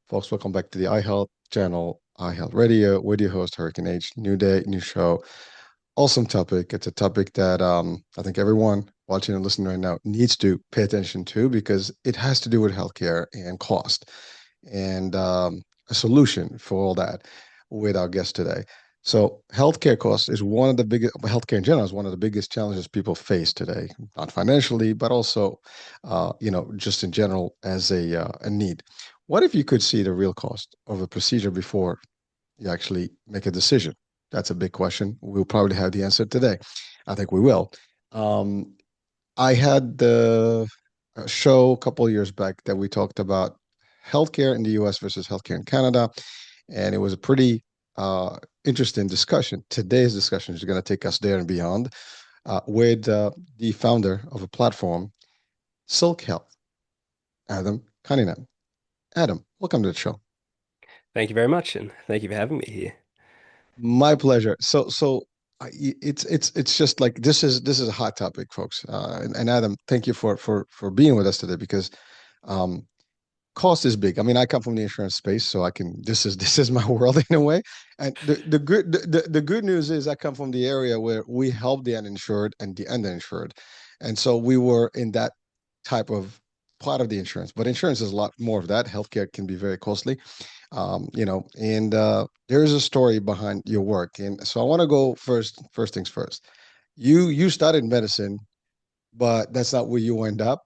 Folks, welcome back to the iHealth channel, iHealth Radio, with your host, Hurricane H. New day, new show. Awesome topic. It's a topic that I think everyone watching and listening right now needs to pay attention to because it has to do with healthcare and cost and a solution for all that with our guest today. So, healthcare costs is one of the biggest, healthcare in general is one of the biggest challenges people face today, not financially, but also, just in general as a need. What if you could see the real cost of a procedure before you actually make a decision? That's a big question. We'll probably have the answer today. I think we will. Um, I had the show a couple of years back that we talked about healthcare in the US versus healthcare in Canada, and it was a pretty interesting discussion. Today's discussion is going to take us there and beyond with the founder of a platform, Sylk Health, Adam Cunningham. Adam, welcome to the show. Thank you very much, and thank you for having me here. My pleasure. It's just like this is a hot topic, folks. And Adam, thank you for being with us today because um, cost is big. I mean, I come from the insurance space, so I can. This is my world in a way. And the good news is I come from the area where we help the uninsured and the underinsured, and so we were in that type of part of the insurance. But insurance is a lot more of that. Healthcare can be very costly, and there is a story behind your work. And so I want to go first things first. You started medicine, but that's not where you wind up.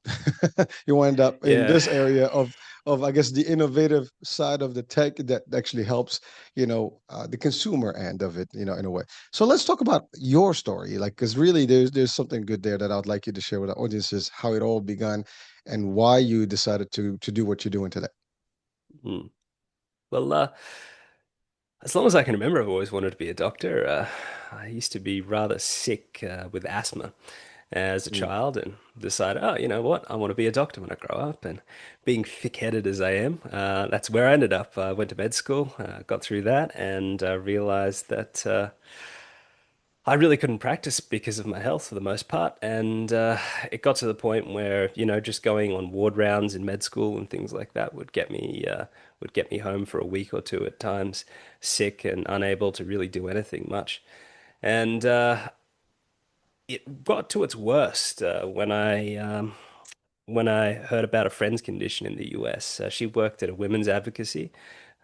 You wind up in Yeah, this area of I guess the innovative side of the tech that actually helps, the consumer end of it, in a way. So let's talk about your story, like because really there's something good there that I'd like you to share with our audiences, how it all began and why you decided to do what you're doing today. Mm. Well, as long as I can remember, I've always wanted to be a doctor. I used to be rather sick with asthma as a Mm. child and decided, oh, you know what? I want to be a doctor when I grow up. And being thick-headed as I am, that's where I ended up. I went to med school, got through that, and realized that I really couldn't practice because of my health for the most part, and it got to the point where just going on ward rounds in med school and things like that would get me home for a week or two at times, sick and unable to really do anything much. And it got to its worst when I heard about a friend's condition in the US. She worked at a women's advocacy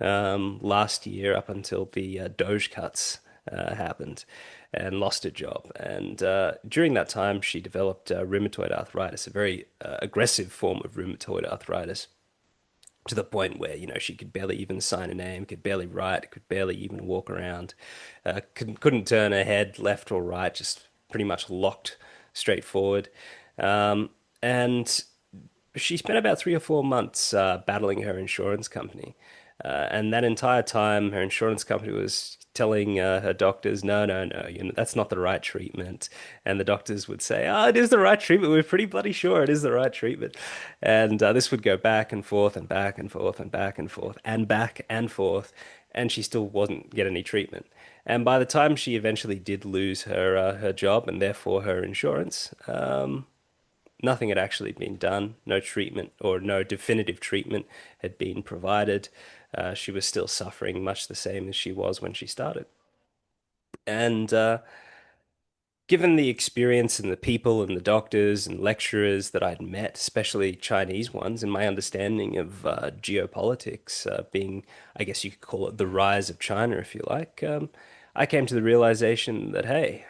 last year up until the Doge cuts happened and lost her job. And during that time, she developed rheumatoid arthritis, a very aggressive form of rheumatoid arthritis, to the point where, she could barely even sign a name, could barely write, could barely even walk around, couldn't turn her head left or right, just pretty much locked straight forward. And she spent about 3 or 4 months battling her insurance company. And that entire time, her insurance company was telling her doctors, no, no, no, that's not the right treatment. And the doctors would say, oh, it is the right treatment. We're pretty bloody sure it is the right treatment. And this would go back and forth and back and forth and back and forth and back and forth. And she still wasn't get any treatment. And by the time she eventually did lose her job and therefore her insurance, nothing had actually been done. No treatment or no definitive treatment had been provided. She was still suffering much the same as she was when she started. And given the experience and the people and the doctors and lecturers that I'd met, especially Chinese ones, and my understanding of geopolitics being, I guess you could call it the rise of China, if you like, I came to the realization that, hey,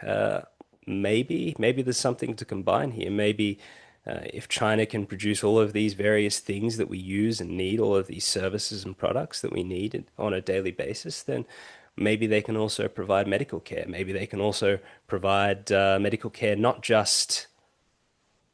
maybe there's something to combine here. Maybe if China can produce all of these various things that we use and need, all of these services and products that we need on a daily basis, then maybe they can also provide medical care. Maybe they can also provide medical care not just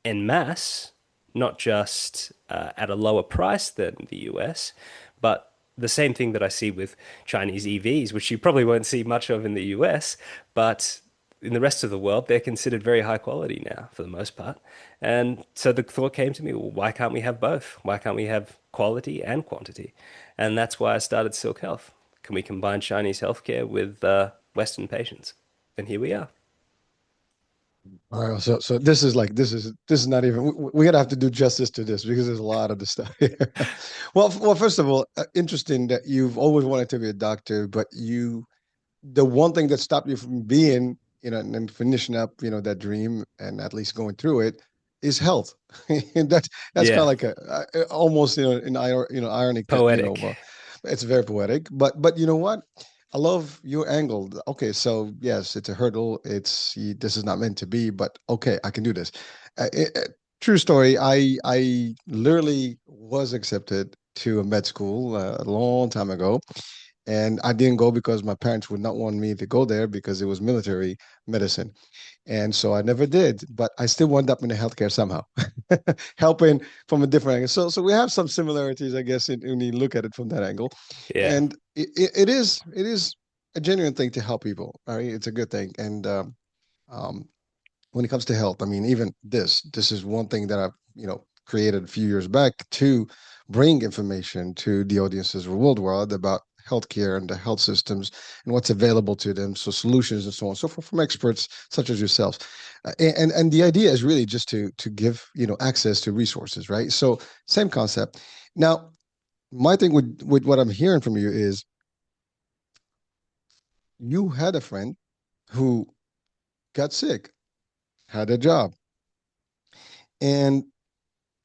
en masse, not just at a lower price than the US, but the same thing that I see with Chinese EVs, which you probably won't see much of in the US, but in the rest of the world, they're considered very high quality now for the most part. And so the thought came to me, well, why can't we have both? Why can't we have quality and quantity? And that's why I started Sylk Health. Can we combine Chinese healthcare with Western patients? And here we are. All right, so this is not even we're gonna have to do justice to this because there's a lot of the stuff here. Well, first of all, interesting that you've always wanted to be a doctor, but the one thing that stopped you from being, and finishing up, that dream and at least going through it is health. And that's kind of Yeah, like almost, ironic that, poetic. it's very poetic. But you know what? I love your angle. Okay, so yes, it's a hurdle. This is not meant to be, but okay, I can do this. True story. I literally was accepted to a med school a long time ago, and I didn't go because my parents would not want me to go there because it was military medicine. And so I never did, but I still wound up in the healthcare somehow, helping from a different angle. So we have some similarities, I guess, when you look at it from that angle. Yeah, And it is a genuine thing to help people. All right, it's a good thing. And um, when it comes to health, I mean, even this is one thing that I've, created a few years back to bring information to the audiences worldwide about healthcare and the health systems and what's available to them. So solutions and so on, so from experts such as yourselves. And the idea is really just to give, access to resources, right? So same concept. Now, my thing with what I'm hearing from you is you had a friend who got sick, had a job, and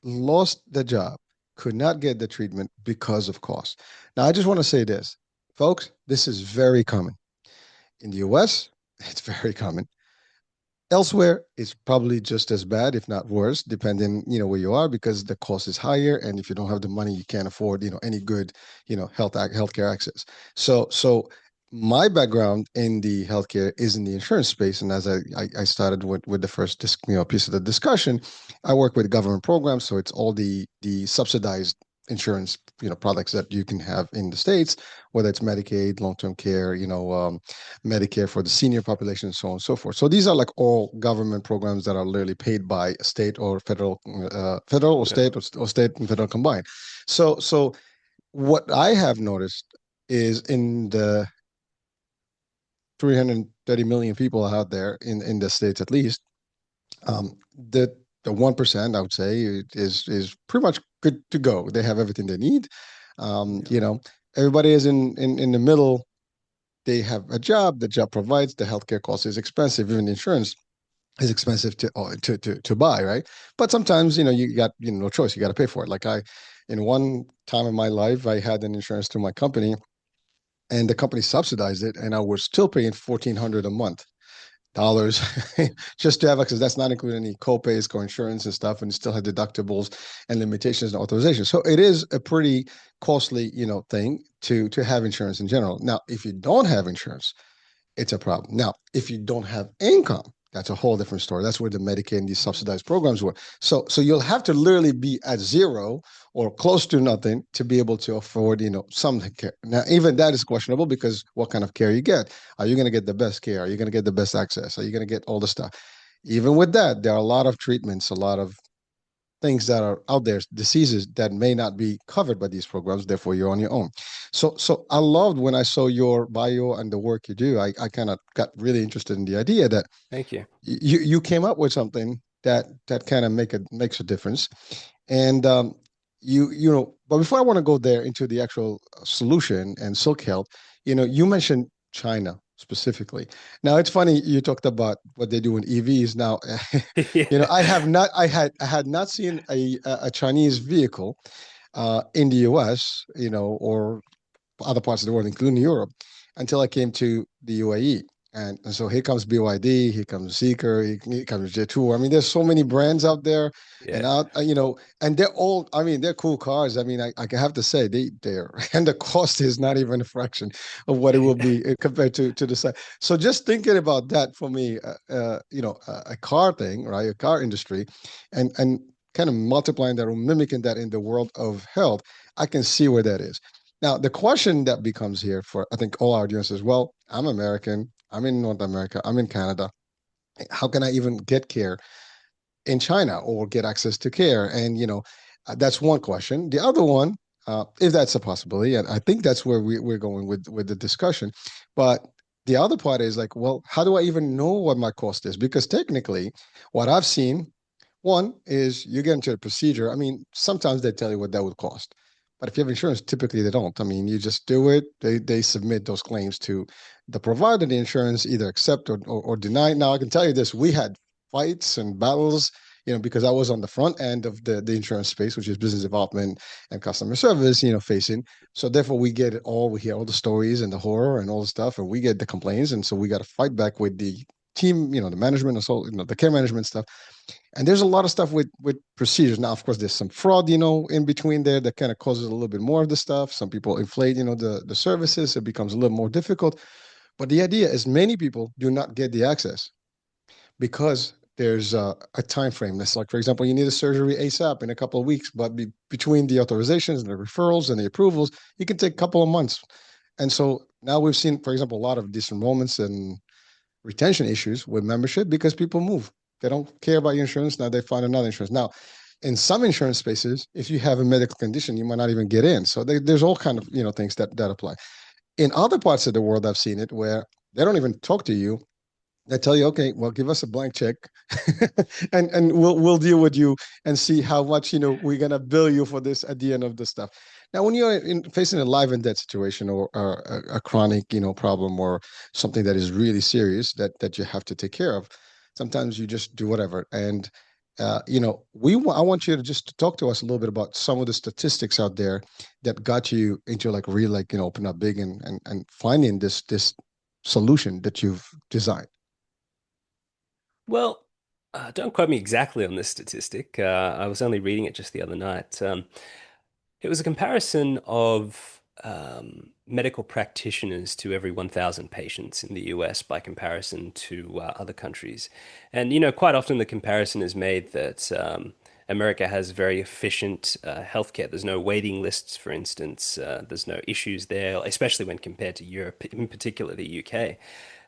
lost the job, could not get the treatment because of cost. Now, I just want to say this, folks, this is very common. In the US, it's very common. Elsewhere, it's probably just as bad, if not worse, depending, where you are, because the cost is higher, and if you don't have the money, you can't afford, any good, healthcare access. So my background in the healthcare is in the insurance space, and as I started with the first piece of the discussion, I work with government programs, so it's all the subsidized insurance, products that you can have in the states, whether it's Medicaid, long-term care, Medicare for the senior population, and so on and so forth. So these are like all government programs that are literally paid by state or federal or yeah, state and federal combined. So what I have noticed is in the 330 million people out there in the states, at least, the 1%, I would say, is pretty much good to go. They have everything they need. Um, yeah, you know, everybody is in the middle. They have a job. The job provides. The healthcare cost is expensive. Even insurance is expensive to buy, right? But sometimes, you got, no choice. You got to pay for it. Like in one time in my life, I had an insurance through my company, and the company subsidized it, and I was still paying $1,400 just to have access. That's not including any co-pays, co-insurance and stuff, and you still have deductibles and limitations and authorizations. So it is a pretty costly, thing to have insurance in general. Now, if you don't have insurance, it's a problem. Now, if you don't have income, that's a whole different story. That's where the Medicaid and these subsidized programs were. So you'll have to literally be at zero or close to nothing to be able to afford, some care. Now, even that is questionable because what kind of care you get? Are you going to get the best care? Are you going to get the best access? Are you going to get all the stuff? Even with that, there are a lot of treatments, a lot of things that are out there, diseases that may not be covered by these programs. Therefore, you're on your own. So I loved when I saw your bio and the work you do. I kind of got really interested in the idea that thank you. you came up with something that kind of makes a difference. And but before I want to go there into the actual solution and Sylk Health, you mentioned China specifically. Now it's funny you talked about what they do in EVs. Now, Yeah, I had not seen a Chinese vehicle in the US, or other parts of the world, including Europe, until I came to the UAE. And so here comes BYD, here comes Zeekr, here comes J2. I mean, there's so many brands out there, and yeah, out, and they're all. I mean, they're cool cars. I mean, I have to say they're and the cost is not even a fraction of what it will yeah, be compared to the side. So just thinking about that for me, a car thing, right? A car industry, and kind of multiplying that or mimicking that in the world of health, I can see where that is. Now, the question that becomes here for, I think, all our audience is, well, I'm American, I'm in North America, I'm in Canada. How can I even get care in China or get access to care? And, that's one question. The other one, if that's a possibility, and I think that's where we're going with the discussion, but the other part is like, well, how do I even know what my cost is? Because technically, what I've seen, one is you get into a procedure. I mean, sometimes they tell you what that would cost. But if you have insurance, typically they don't. I mean, you just do it. They submit those claims to the provider. The insurance either accept or deny. Now, I can tell you this: we had fights and battles, because I was on the front end of the insurance space, which is business development and customer service, facing. So therefore, we get it all. We hear all the stories and the horror and all the stuff, and we get the complaints, and so we got to fight back with the team, the management, and so the care management stuff. And there's a lot of stuff with procedures. Now, of course, there's some fraud, in between there that kind of causes a little bit more of the stuff. Some people inflate, the services. It becomes a little more difficult. But the idea is many people do not get the access because there's a time frame. That's like, for example, you need a surgery ASAP in a couple of weeks, but between the authorizations and the referrals and the approvals, it can take a couple of months. And so now we've seen, for example, a lot of disenrollments and retention issues with membership because people move. They don't care about your insurance. Now they find another insurance. Now, in some insurance spaces, if you have a medical condition, you might not even get in. So there's all kind of things that apply. In other parts of the world, I've seen it where they don't even talk to you. They tell you, okay, well, give us a blank check, and we'll deal with you and see how much we're gonna bill you for this at the end of the stuff. Now, when you're facing a life and death situation or a chronic problem or something that is really serious that you have to take care of, sometimes you just do whatever. And I want you to just talk to us a little bit about some of the statistics out there that got you into like really like open up big and finding this solution that you've designed. Well, don't quote me exactly on this statistic. I was only reading it just the other night. It was a comparison of medical practitioners to every 1,000 patients in the US by comparison to other countries. And, quite often the comparison is made that America has very efficient healthcare. There's no waiting lists, for instance. There's no issues there, especially when compared to Europe, in particular the UK.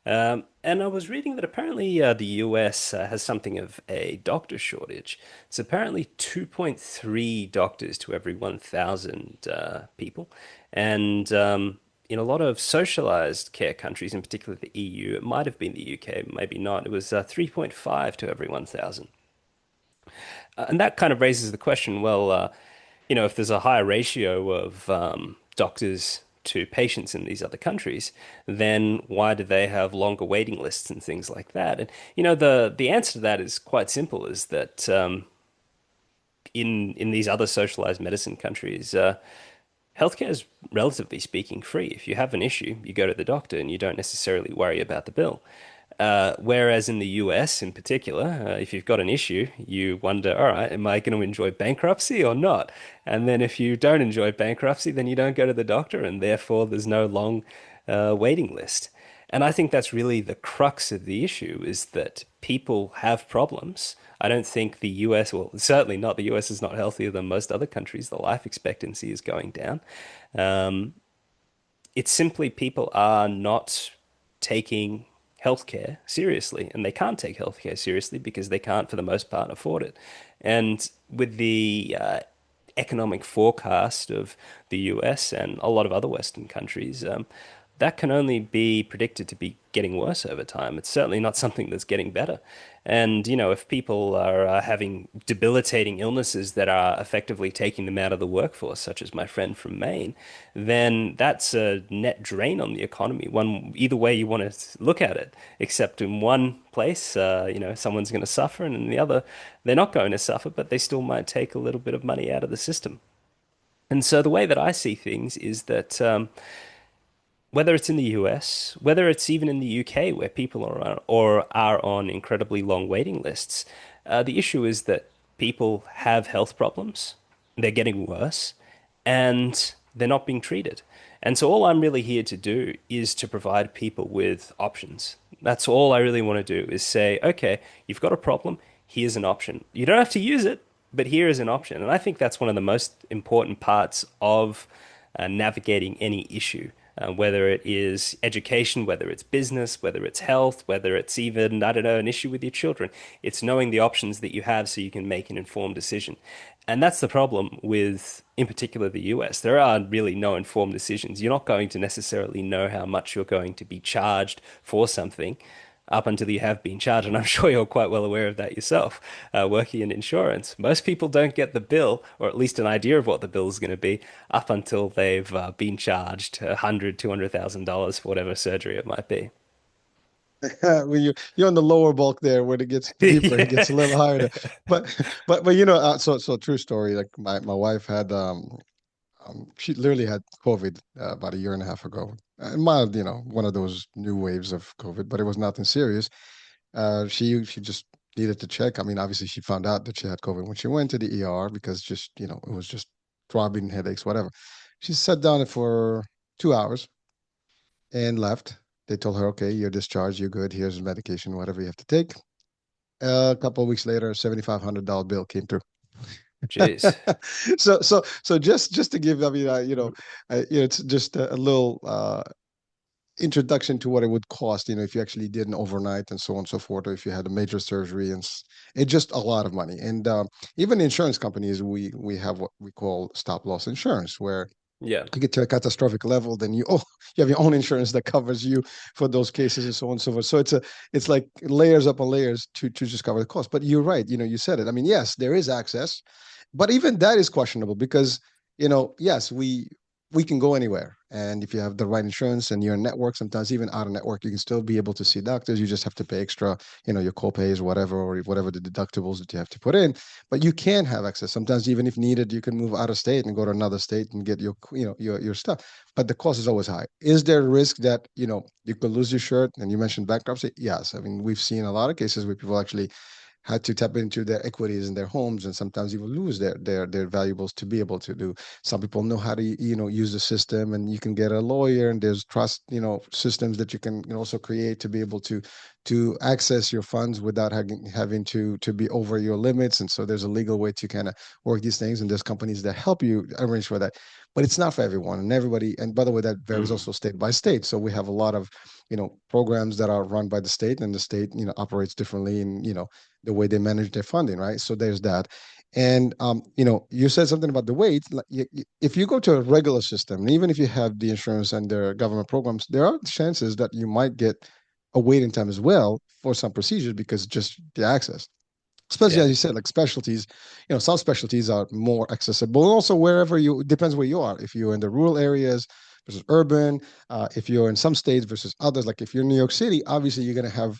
And I was reading that apparently the US has something of a doctor shortage. It's apparently 2.3 doctors to every 1,000 people. And in a lot of socialized care countries, in particular the EU, it might have been the UK, maybe not, it was 3.5 to every 1,000. And that kind of raises the question, well, if there's a higher ratio of doctors to patients in these other countries, then why do they have longer waiting lists and things like that? And the answer to that is quite simple: is that in these other socialized medicine countries, healthcare is relatively speaking free. If you have an issue, you go to the doctor and you don't necessarily worry about the bill. Whereas in the US in particular, if you've got an issue, you wonder, all right, am I going to enjoy bankruptcy or not? And then if you don't enjoy bankruptcy, then you don't go to the doctor, and therefore there's no long waiting list. And I think that's really the crux of the issue is that people have problems. I don't think the US, well, certainly not the US is not healthier than most other countries. The life expectancy is going down. Um, it's simply people are not taking healthcare seriously, and they can't take healthcare seriously because they can't, for the most part, afford it. And with the economic forecast of the US and a lot of other Western countries, that can only be predicted to be getting worse over time. It's certainly not something that's getting better. And, if people are having debilitating illnesses that are effectively taking them out of the workforce, such as my friend from Maine, then that's a net drain on the economy. Either way you want to look at it, except in one place, someone's going to suffer, and in the other, they're not going to suffer, but they still might take a little bit of money out of the system. And so the way that I see things is that whether it's in the US, whether it's even in the UK where people are on incredibly long waiting lists, the issue is that people have health problems, they're getting worse, and they're not being treated. And so all I'm really here to do is to provide people with options. That's all I really want to do is say, okay, you've got a problem, here's an option. You don't have to use it, but here is an option. And I think that's one of the most important parts of navigating any issue, whether it is education, whether it's business, whether it's health, whether it's even, I don't know, an issue with your children. It's knowing the options that you have so you can make an informed decision. And that's the problem with, in particular, the US. There are really no informed decisions. You're not going to necessarily know how much you're going to be charged for something up until you have been charged. And I'm sure you're quite well aware of that yourself, working in insurance. Most people don't get the bill, or at least an idea of what the bill is going to be, up until they've been charged $100,000, $200,000 for whatever surgery it might be. When you're on the lower bulk there, when it gets deeper, it gets a Yeah. little higher. But so true story. Like my wife had she literally had COVID about a year and a half ago. Mild, one of those new waves of COVID, but it was nothing serious. She just needed to check. I mean, obviously she found out that she had COVID when she went to the ER because just, it was just throbbing headaches, whatever. She sat down for 2 hours and left. They told her, okay, you're discharged, you're good. Here's medication, whatever you have to take. A couple of weeks later, $7,500 bill came through. Jeez. So just to give, I mean, it's just a little introduction to what it would cost, if you actually did an overnight and so on and so forth, or if you had a major surgery, and it's just a lot of money. And even insurance companies, we have what we call stop loss insurance, where Yeah. you get to a catastrophic level, then you have your own insurance that covers you for those cases and so on and so forth. So it's like layers upon layers to just cover the cost. But you're right, you said it. I mean, yes, there is access, but even that is questionable because yes, we can go anywhere. And if you have the right insurance and you're in network, sometimes even out of network, you can still be able to see doctors. You just have to pay extra, your copays, whatever, or whatever the deductibles that you have to put in. But you can have access. Sometimes even if needed, you can move out of state and go to another state and get your stuff. But the cost is always high. Is there a risk that, you could lose your shirt? And you mentioned bankruptcy. Yes. I mean, we've seen a lot of cases where people actually had to tap into their equities in their homes and sometimes even lose their valuables to be able to do. Some people know how to use the system, and you can get a lawyer, and there's trust systems that you can also create to be able to access your funds without having to be over your limits. And so there's a legal way to kind of work these things, and there's companies that help you arrange for that. But it's not for everyone, and everybody. And by the way, that varies Mm. also state by state. So we have a lot of programs that are run by the state, and the state operates differently in the way they manage their funding, right? So there's that. And you said something about the wait. Like, if you go to a regular system, and even if you have the insurance and their government programs, there are chances that you might get a waiting time as well for some procedures because just the access. Especially Yeah. as you said, like specialties, some specialties are more accessible. Also, wherever you depends where you are. If you're in the rural areas versus urban, if you're in some states versus others, like if you're in New York City, obviously you're going to have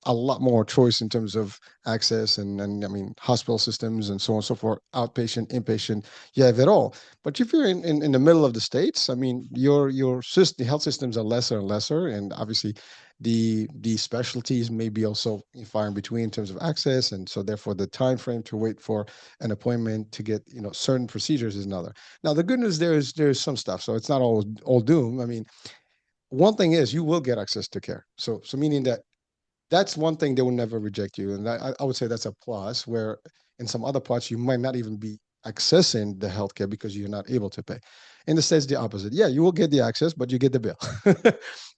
a lot more choice in terms of access and I mean hospital systems and so on and so forth, outpatient, inpatient, you have it all. But if you're in the middle of the states, I mean your system, the health systems are lesser and lesser, and obviously the specialties may be also far in between in terms of access, and so therefore the time frame to wait for an appointment to get certain procedures is another. Now the good news there is there's some stuff, so it's not all doom. I mean, one thing is you will get access to care, so meaning that that's one thing they will never reject you, and I would say that's a plus. Where in some other parts you might not even be accessing the healthcare because you're not able to pay. In the States, the opposite. Yeah, you will get the access, but you get the bill.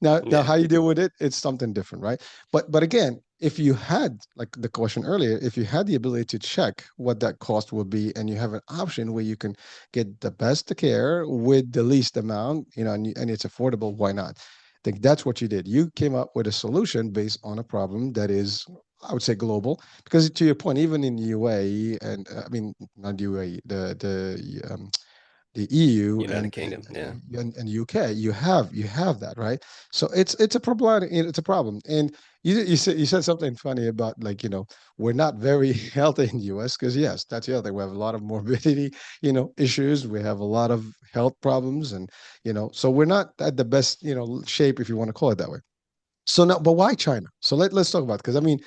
Now, Yeah. how you deal with it, it's something different, right? But again, if you had, like the question earlier, if you had the ability to check what that cost will be, and you have an option where you can get the best care with the least amount, and it's affordable, why not? Think that's what you did. You came up with a solution based on a problem that is, I would say, global. Because to your point, even in UAE and I mean not UAE, the EU United Kingdom. Yeah. and UK, you have that, right? So it's a problem. It's a problem. And you said something funny about, like, we're not very healthy in the US because yes, that's the other thing. We have a lot of morbidity, issues. We have a lot of health problems, and so we're not at the best, shape, if you want to call it that way. So now, but why China? So let's talk about it, because I mean,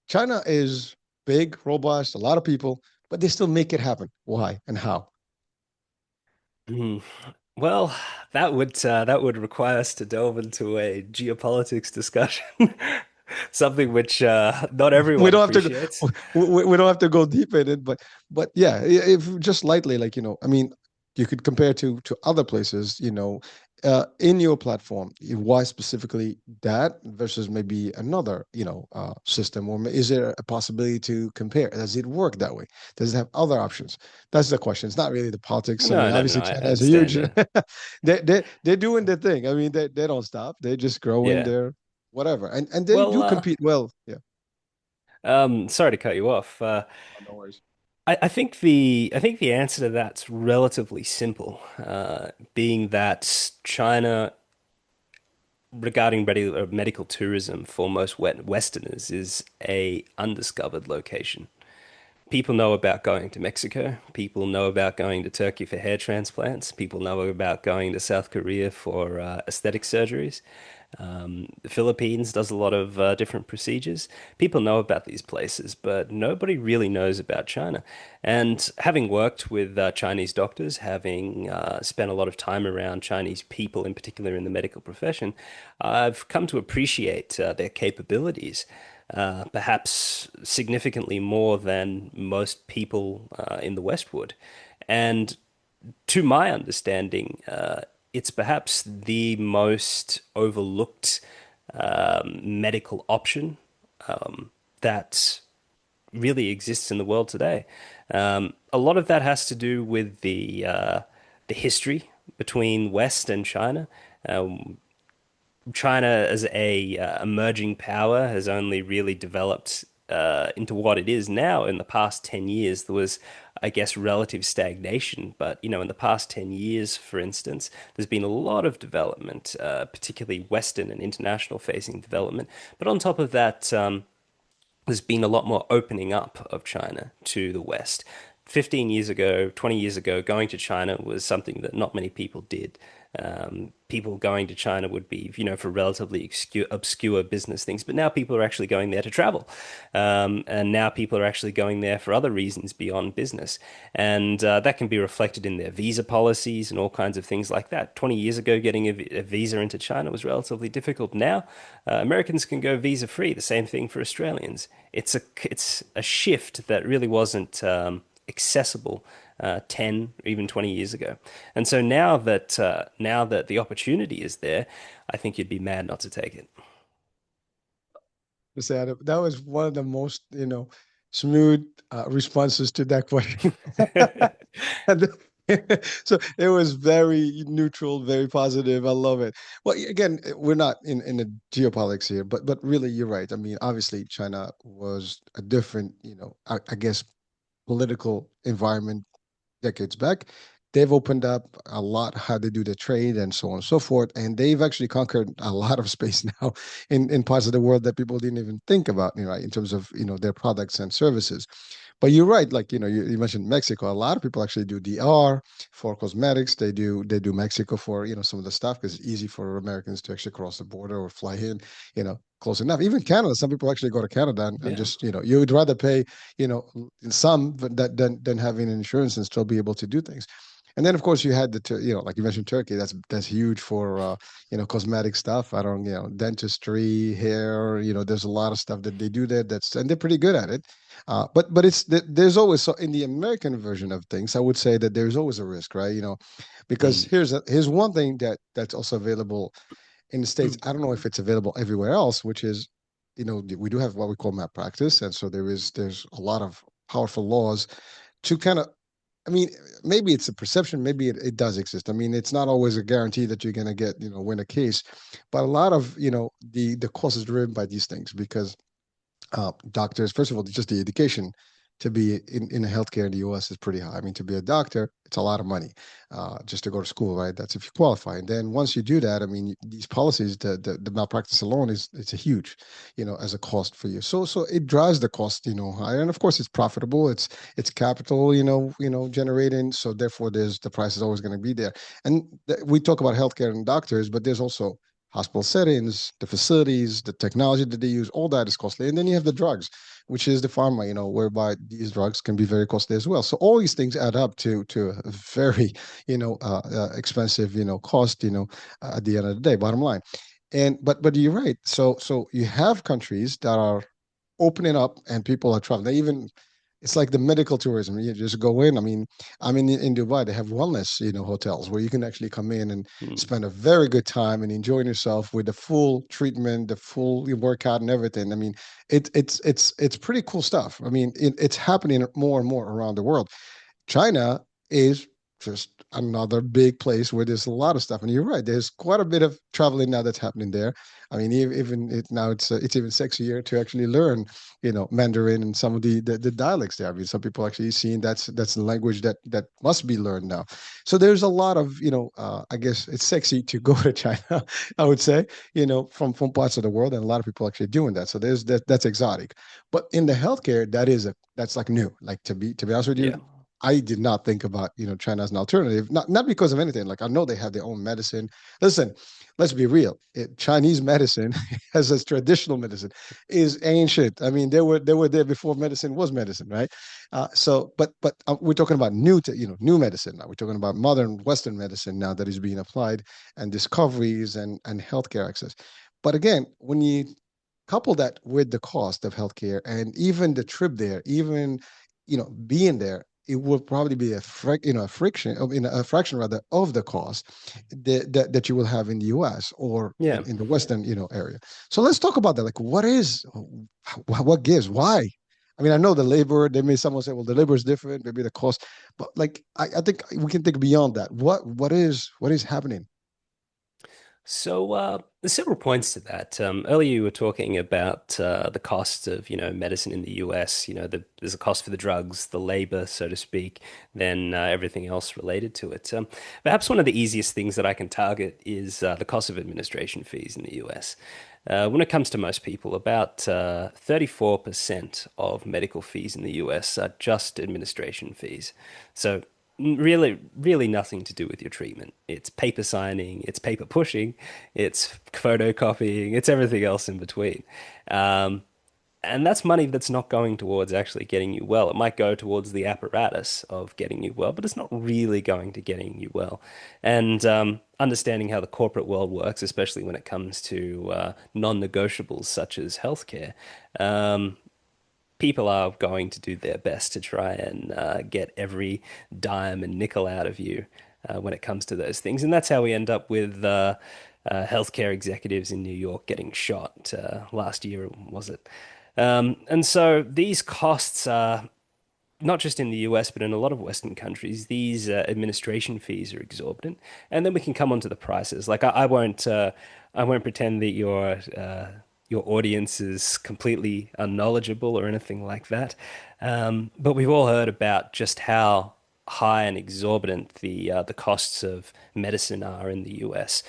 China is big, robust, a lot of people, but they still make it happen. Why and how? Mm. Well, that would require us to delve into a geopolitics discussion, something which not We everyone don't have to appreciates. we don't have to go deep in it, but yeah, if just lightly, like, I mean, you could compare to other places, in your platform, why specifically that versus maybe another, system, or is there a possibility to compare? Does it work that way? Does it have other options? That's the question. It's not really the politics. I No, mean, no, no, obviously I China is a huge, understand. Yeah, they're doing their thing. I mean, they don't stop. They just grow in yeah. their whatever, and they Well, do compete well. Yeah. sorry to cut you off. Oh, no worries. I think the answer to that's relatively simple. Being that China, regarding medical tourism for most Westerners, is a undiscovered location. People know about going to Mexico. People know about going to Turkey for hair transplants. People know about going to South Korea for aesthetic surgeries. The Philippines does a lot of different procedures. People know about these places, but nobody really knows about China. And having worked with Chinese doctors, having spent a lot of time around Chinese people, in particular in the medical profession, I've come to appreciate their capabilities. Perhaps significantly more than most people in the West would. And to my understanding, it's perhaps the most overlooked medical option that really exists in the world today. A lot of that has to do with the history between West and China. Um, China as a emerging power has only really developed into what it is now. In the past 10 years, there was, I guess, relative stagnation. But, in the past 10 years, for instance, there's been a lot of development, particularly Western and international facing development. But on top of that, there's been a lot more opening up of China to the West. 15 years ago, 20 years ago, going to China was something that not many people did. People going to China would be, for relatively obscure business things. But now people are actually going there to travel. And now people are actually going there for other reasons beyond business. And that can be reflected in their visa policies and all kinds of things like that. 20 years ago, getting a visa into China was relatively difficult. Now, Americans can go visa free. The same thing for Australians. It's a shift that really wasn't accessible 10 or even 20 years ago. And so now that the opportunity is there, I think you'd be mad not to take Mr. Adam, that was one of the most, smooth responses to that question. it. And so it was very neutral, very positive. I love it. Well, again, we're not in the geopolitics here, but really, you're right. I mean, obviously, China was a different, I guess, political environment decades back. They've opened up a lot how they do the trade and so on and so forth. And they've actually conquered a lot of space now in parts of the world that people didn't even think about, in terms of, their products and services. But you're right, like, you mentioned Mexico. A lot of people actually do DR for cosmetics. They do Mexico for, some of the stuff because it's easy for Americans to actually cross the border or fly in, close enough. Even Canada, some people actually go to Canada and Yeah. just, you would rather pay, in some than having insurance and still be able to do things. And then, of course, you had like you mentioned, Turkey. That's huge for cosmetic stuff. I don't, dentistry, hair. There's a lot of stuff that they do there. And they're pretty good at it. But there's always, so in the American version of things, I would say that there's always a risk, right? Because Mm. here's one thing that's also available in the States. I don't know if it's available everywhere else, which is, we do have what we call malpractice, and so there's a lot of powerful laws to kind of, I mean, maybe it's a perception, maybe it does exist. I mean, it's not always a guarantee that you're going to get, win a case, but a lot of, the cost is driven by these things because doctors, first of all, just the education to be in healthcare in the US is pretty high. I mean, to be a doctor, it's a lot of money just to go to school, right? That's if you qualify. And then once you do that, I mean, these policies, the malpractice alone it's a huge, as a cost for you. So it drives the cost, higher. And of course, it's profitable. It's capital, generating. So therefore, the price is always going to be there. And we talk about healthcare and doctors, but there's also hospital settings, the facilities, the technology that they use, all that is costly. And then you have the drugs, which is the pharma, whereby these drugs can be very costly as well. So all these things add up to a very, expensive, cost, at the end of the day, bottom line. And but you're right. So you have countries that are opening up and people are traveling. They even it's like the medical tourism. You just go in. I mean, in Dubai, they have wellness, hotels where you can actually come in and Hmm. spend a very good time and enjoying yourself with the full treatment, the full workout and everything. I mean, it's pretty cool stuff. I mean, it's happening more and more around the world. China is just another big place where there's a lot of stuff. And you're right, there's quite a bit of traveling now that's happening there. I mean, even now it's even sexier to actually learn, Mandarin and some of the dialects there. I mean, some people actually seeing that's the language that must be learned now. So there's a lot of, I guess it's sexy to go to China, I would say, from parts of the world, and a lot of people actually doing that. So that's exotic. But in the healthcare, that's like new. Like to be honest with Yeah. you, I did not think about, China as an alternative, not because of anything. Like I know they have their own medicine. Listen, let's be real. Chinese medicine, as a traditional medicine, is ancient. I mean, they were there before medicine was medicine, right? But we're talking about new medicine now. We're talking about modern Western medicine now that is being applied, and discoveries and healthcare access. But again, when you couple that with the cost of healthcare and even the trip there, even being there, it will probably be a friction of in a fraction rather of the cost that you will have in the US or Yeah. in the Western area. So let's talk about that. Like what gives? Why? I mean, I know the labor, they may someone say, well, the labor is different, maybe the cost, but like I think we can think beyond that. What is happening? So there's several points to that. Earlier you were talking about the cost of, medicine in the US. There's a cost for the drugs, the labor, so to speak, then everything else related to it. Perhaps one of the easiest things that I can target is the cost of administration fees in the US. When it comes to most people, about 34% of medical fees in the US are just administration fees. So really, really nothing to do with your treatment. It's paper signing, it's paper pushing, it's photocopying, it's everything else in between. Um, and that's money that's not going towards actually getting you well. It might go towards the apparatus of getting you well, but it's not really going to getting you well. And understanding how the corporate world works, especially when it comes to non-negotiables such as healthcare, um, people are going to do their best to try and get every dime and nickel out of you when it comes to those things. And that's how we end up with healthcare executives in New York getting shot last year, was it? And so these costs are not just in the US, but in a lot of Western countries, these administration fees are exorbitant. And then we can come on to the prices. Like I won't pretend that your audience is completely unknowledgeable or anything like that. But we've all heard about just how high and exorbitant the costs of medicine are in the US.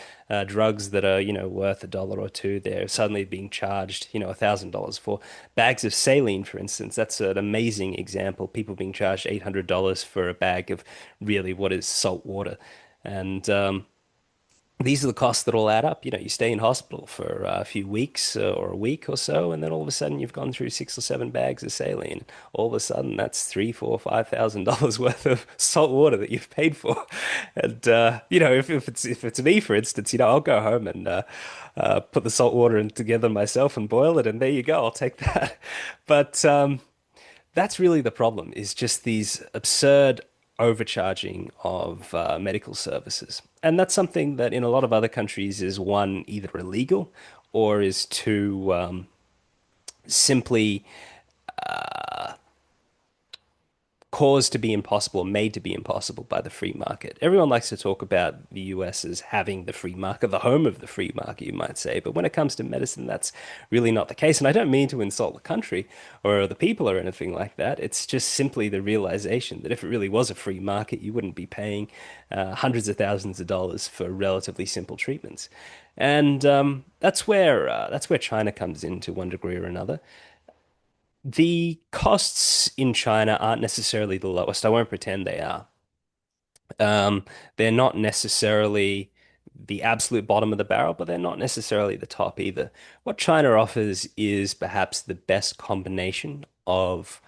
Drugs that are, worth $1 or two, they're suddenly being charged, $1,000 for bags of saline, for instance. That's an amazing example. People being charged $800 for a bag of really what is salt water. And these are the costs that all add up. You stay in hospital for a few weeks or a week or so, and then all of a sudden you've gone through 6 or 7 bags of saline. All of a sudden, that's three, four, $5,000 worth of salt water that you've paid for. And if it's me, for instance, I'll go home and put the salt water in together myself and boil it, and there you go. I'll take that. But that's really the problem, is just these absurd overcharging of medical services. And that's something that in a lot of other countries is one, either illegal or is too simply caused to be impossible, made to be impossible by the free market. Everyone likes to talk about the US as having the free market, the home of the free market, you might say. But when it comes to medicine, that's really not the case. And I don't mean to insult the country or the people or anything like that. It's just simply the realization that if it really was a free market, you wouldn't be paying hundreds of thousands of dollars for relatively simple treatments. And that's where China comes in to one degree or another. The costs in China aren't necessarily the lowest. I won't pretend they are. They're not necessarily the absolute bottom of the barrel, but they're not necessarily the top either. What China offers is perhaps the best combination of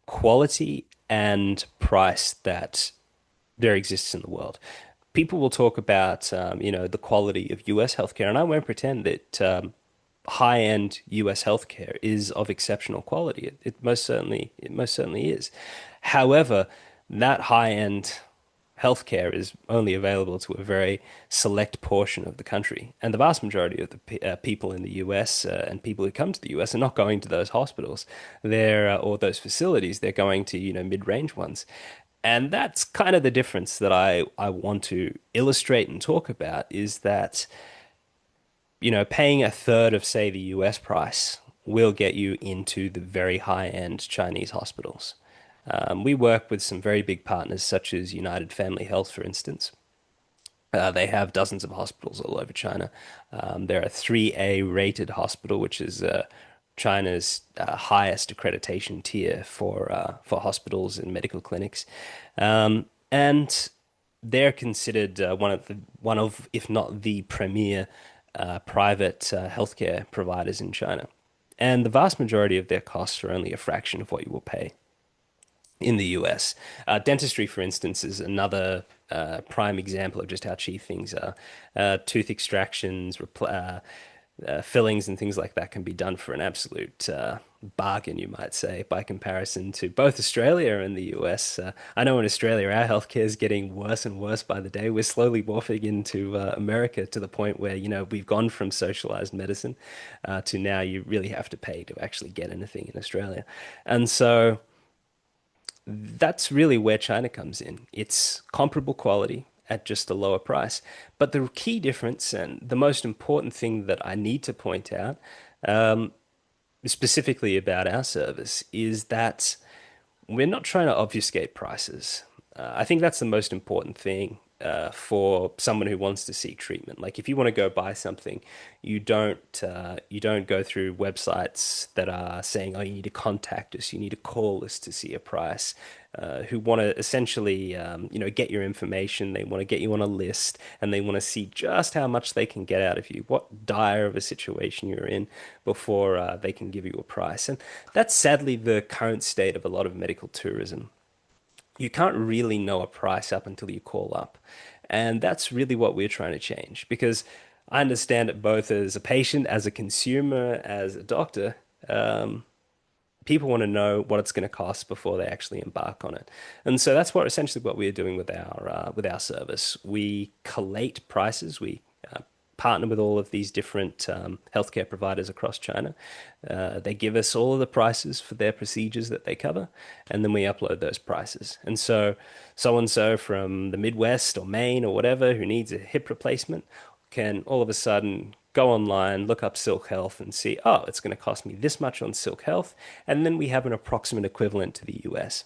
quality and price that there exists in the world. People will talk about, the quality of US healthcare, and I won't pretend that. high-end US healthcare is of exceptional quality. It most certainly is. However, that high-end healthcare is only available to a very select portion of the country, and the vast majority of the people in the US and people who come to the US are not going to those hospitals, or those facilities. They're going to mid-range ones, and that's kind of the difference that I want to illustrate and talk about is that paying a third of, say, the US price will get you into the very high-end Chinese hospitals. We work with some very big partners, such as United Family Health, for instance. They have dozens of hospitals all over China. They're a 3A rated hospital, which is China's highest accreditation tier for hospitals and medical clinics. And they're considered one of, if not the premier private healthcare providers in China. And the vast majority of their costs are only a fraction of what you will pay in the US. Dentistry, for instance, is another prime example of just how cheap things are. Tooth extractions, fillings, and things like that can be done for an absolute bargain, you might say, by comparison to both Australia and the US. I know in Australia, our healthcare is getting worse and worse by the day. We're slowly morphing into America to the point where, we've gone from socialized medicine to now you really have to pay to actually get anything in Australia. And so that's really where China comes in. It's comparable quality at just a lower price. But the key difference and the most important thing that I need to point out, specifically about our service, is that we're not trying to obfuscate prices. I think that's the most important thing for someone who wants to seek treatment. Like if you want to go buy something, you don't go through websites that are saying, "Oh, you need to contact us, you need to call us to see a price." Who want to essentially, get your information. They want to get you on a list, and they want to see just how much they can get out of you, what dire of a situation you're in, before they can give you a price. And that's sadly the current state of a lot of medical tourism. You can't really know a price up until you call up. And that's really what we're trying to change because I understand it both as a patient, as a consumer, as a doctor. People want to know what it's going to cost before they actually embark on it. And so that's essentially what we're doing with our service. We collate prices. We partner with all of these different healthcare providers across China. They give us all of the prices for their procedures that they cover, and then we upload those prices. And so from the Midwest or Maine or whatever who needs a hip replacement can all of a sudden go online, look up Sylk Health, and see, oh, it's going to cost me this much on Sylk Health, and then we have an approximate equivalent to the US.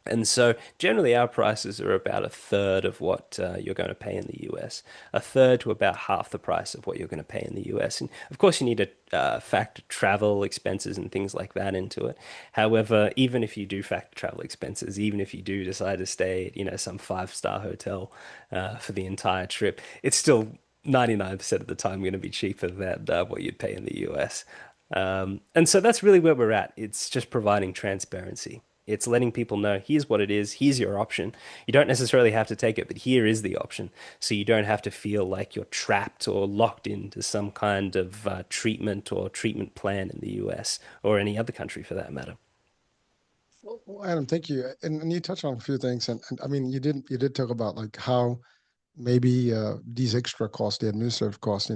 And so generally our prices are about a third of what you're going to pay in the US, a third to about half the price of what you're going to pay in the US. And of course, you need to factor travel expenses and things like that into it. However, even if you do factor travel expenses, even if you do decide to stay at, some five-star hotel for the entire trip, it's still 99% of the time going to be cheaper than what you'd pay in the US. And so that's really where we're at. It's just providing transparency. It's letting people know here's what it is, here's your option. You don't necessarily have to take it, but here is the option. So you don't have to feel like you're trapped or locked into some kind of treatment or treatment plan in the US or any other country for that matter. Well, Adam, thank you. And you touched on a few things, and I mean, you did talk about like how maybe these extra costs, the administrative costs,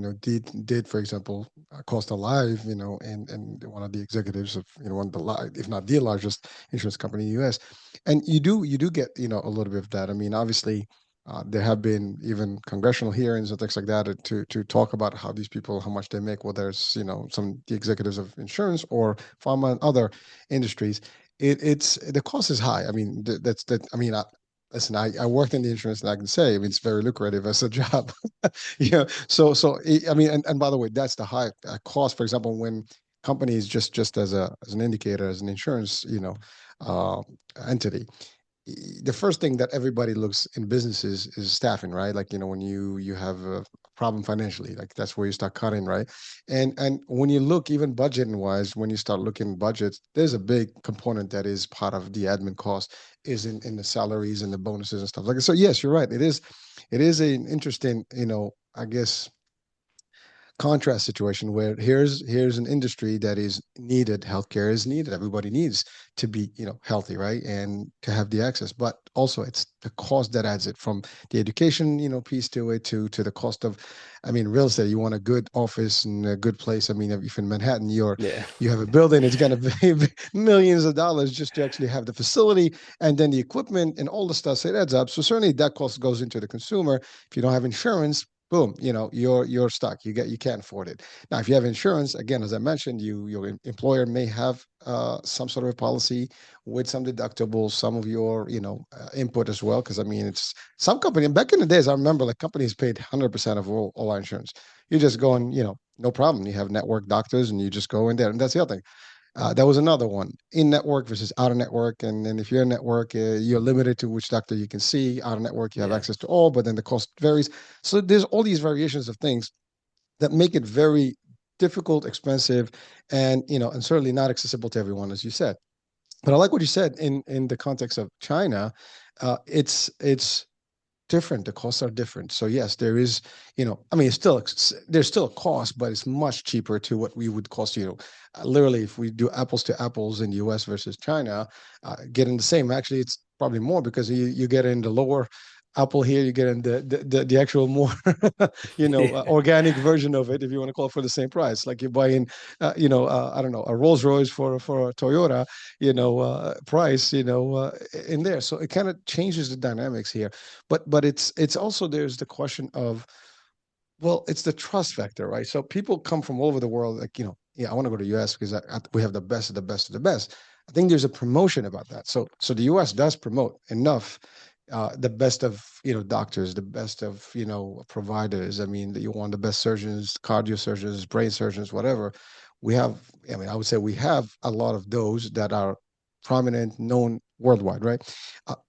did for example cost a life, and one of the executives of one of if not the largest insurance company in the U.S. And you do get a little bit of that. I mean, obviously. There have been even congressional hearings and things like that to talk about how these people, how much they make, whether it's some the executives of insurance or pharma and other industries. It's the cost is high. I mean, that's that. I mean, listen, I worked in the insurance, and I can say, I mean, it's very lucrative as a job. I mean, and by the way, that's the high cost. For example, when companies just as an indicator, as an insurance, uh, entity, the first thing that everybody looks in businesses is staffing, right? Like, when you have a problem financially, like that's where you start cutting, right? And when you look even budgeting wise, when you start looking budgets, there's a big component that is part of the admin cost is in the salaries and the bonuses and stuff like that. So yes, you're right. It is an interesting, I guess contrast situation where here's an industry that is needed, healthcare is needed, everybody needs to be, healthy, right, and to have the access, but also it's the cost that adds it, from the education, piece to it, to the cost of, I mean, real estate. You want a good office and a good place. I mean, if in Manhattan Yeah. you have a building, it's going to be millions of dollars just to actually have the facility, and then the equipment and all the stuff. So it adds up. So certainly that cost goes into the consumer. If you don't have insurance, boom, you're stuck. You can't afford it. Now, if you have insurance, again, as I mentioned, your employer may have some sort of a policy with some deductibles, some of your input as well. Because I mean, it's some company back in the days. I remember like companies paid 100% of all our insurance. You just go and no problem. You have network doctors, and you just go in there, and that's the other thing. That was another one, in network versus out of network. And then if you're in network, you're limited to which doctor you can see. Out of network, you have Yeah. access to all, but then the cost varies. So there's all these variations of things that make it very difficult, expensive, and certainly not accessible to everyone, as you said. But I like what you said in the context of China. It's different. The costs are different. So yes, there is, I mean, there's still a cost, but it's much cheaper to what we would cost. Literally, if we do apples to apples in the U.S. versus China, getting the same. Actually, it's probably more because you get in the lower apple here, you get in the actual more, Yeah. organic version of it, if you want to call it, for the same price. Like you're buying, I don't know, a Rolls Royce for a Toyota, price, in there. So it kind of changes the dynamics here. But it's also, there's the question of, well, it's the trust factor, right? So people come from all over the world, like, yeah, I want to go to the US because we have the best of the best of the best. I think there's a promotion about that. So the US does promote enough, the best of, doctors, the best of, providers. I mean, that you want the best surgeons, cardio surgeons, brain surgeons, whatever. We have, I mean, I would say we have a lot of those that are prominent, known worldwide, right?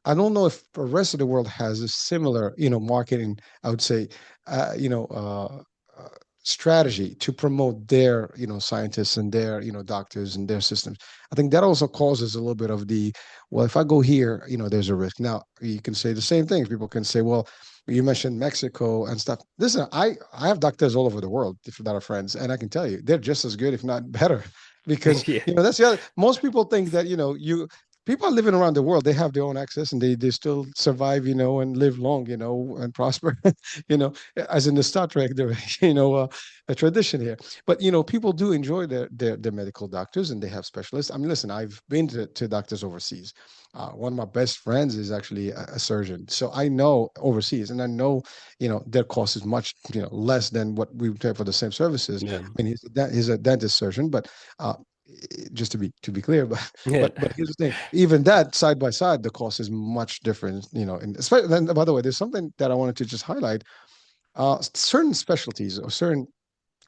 I don't know if the rest of the world has a similar, marketing, I would say, uh, you know, uh, uh, strategy to promote their, scientists and their, doctors and their systems. I think that also causes a little bit of the, well, if I go here, there's a risk. Now, you can say the same thing. People can say, well, you mentioned Mexico and stuff. Listen, I have doctors all over the world that are friends, and I can tell you they're just as good, if not better. Because Yeah. that's the other. Most people think that people are living around the world. They have their own access, and they still survive, and live long, and prosper, you know, as in the Star Trek, there, a tradition here. But people do enjoy their medical doctors, and they have specialists. I mean, listen, I've been to doctors overseas. One of my best friends is actually a surgeon, so I know overseas, and I know their cost is much less than what we would pay for the same services. Yeah. I mean, he's a dentist surgeon, but uh, just to be clear, but Yeah. but here's the thing: even that side by side, the cost is much different. And especially then, by the way, there's something that I wanted to just highlight. Certain specialties or certain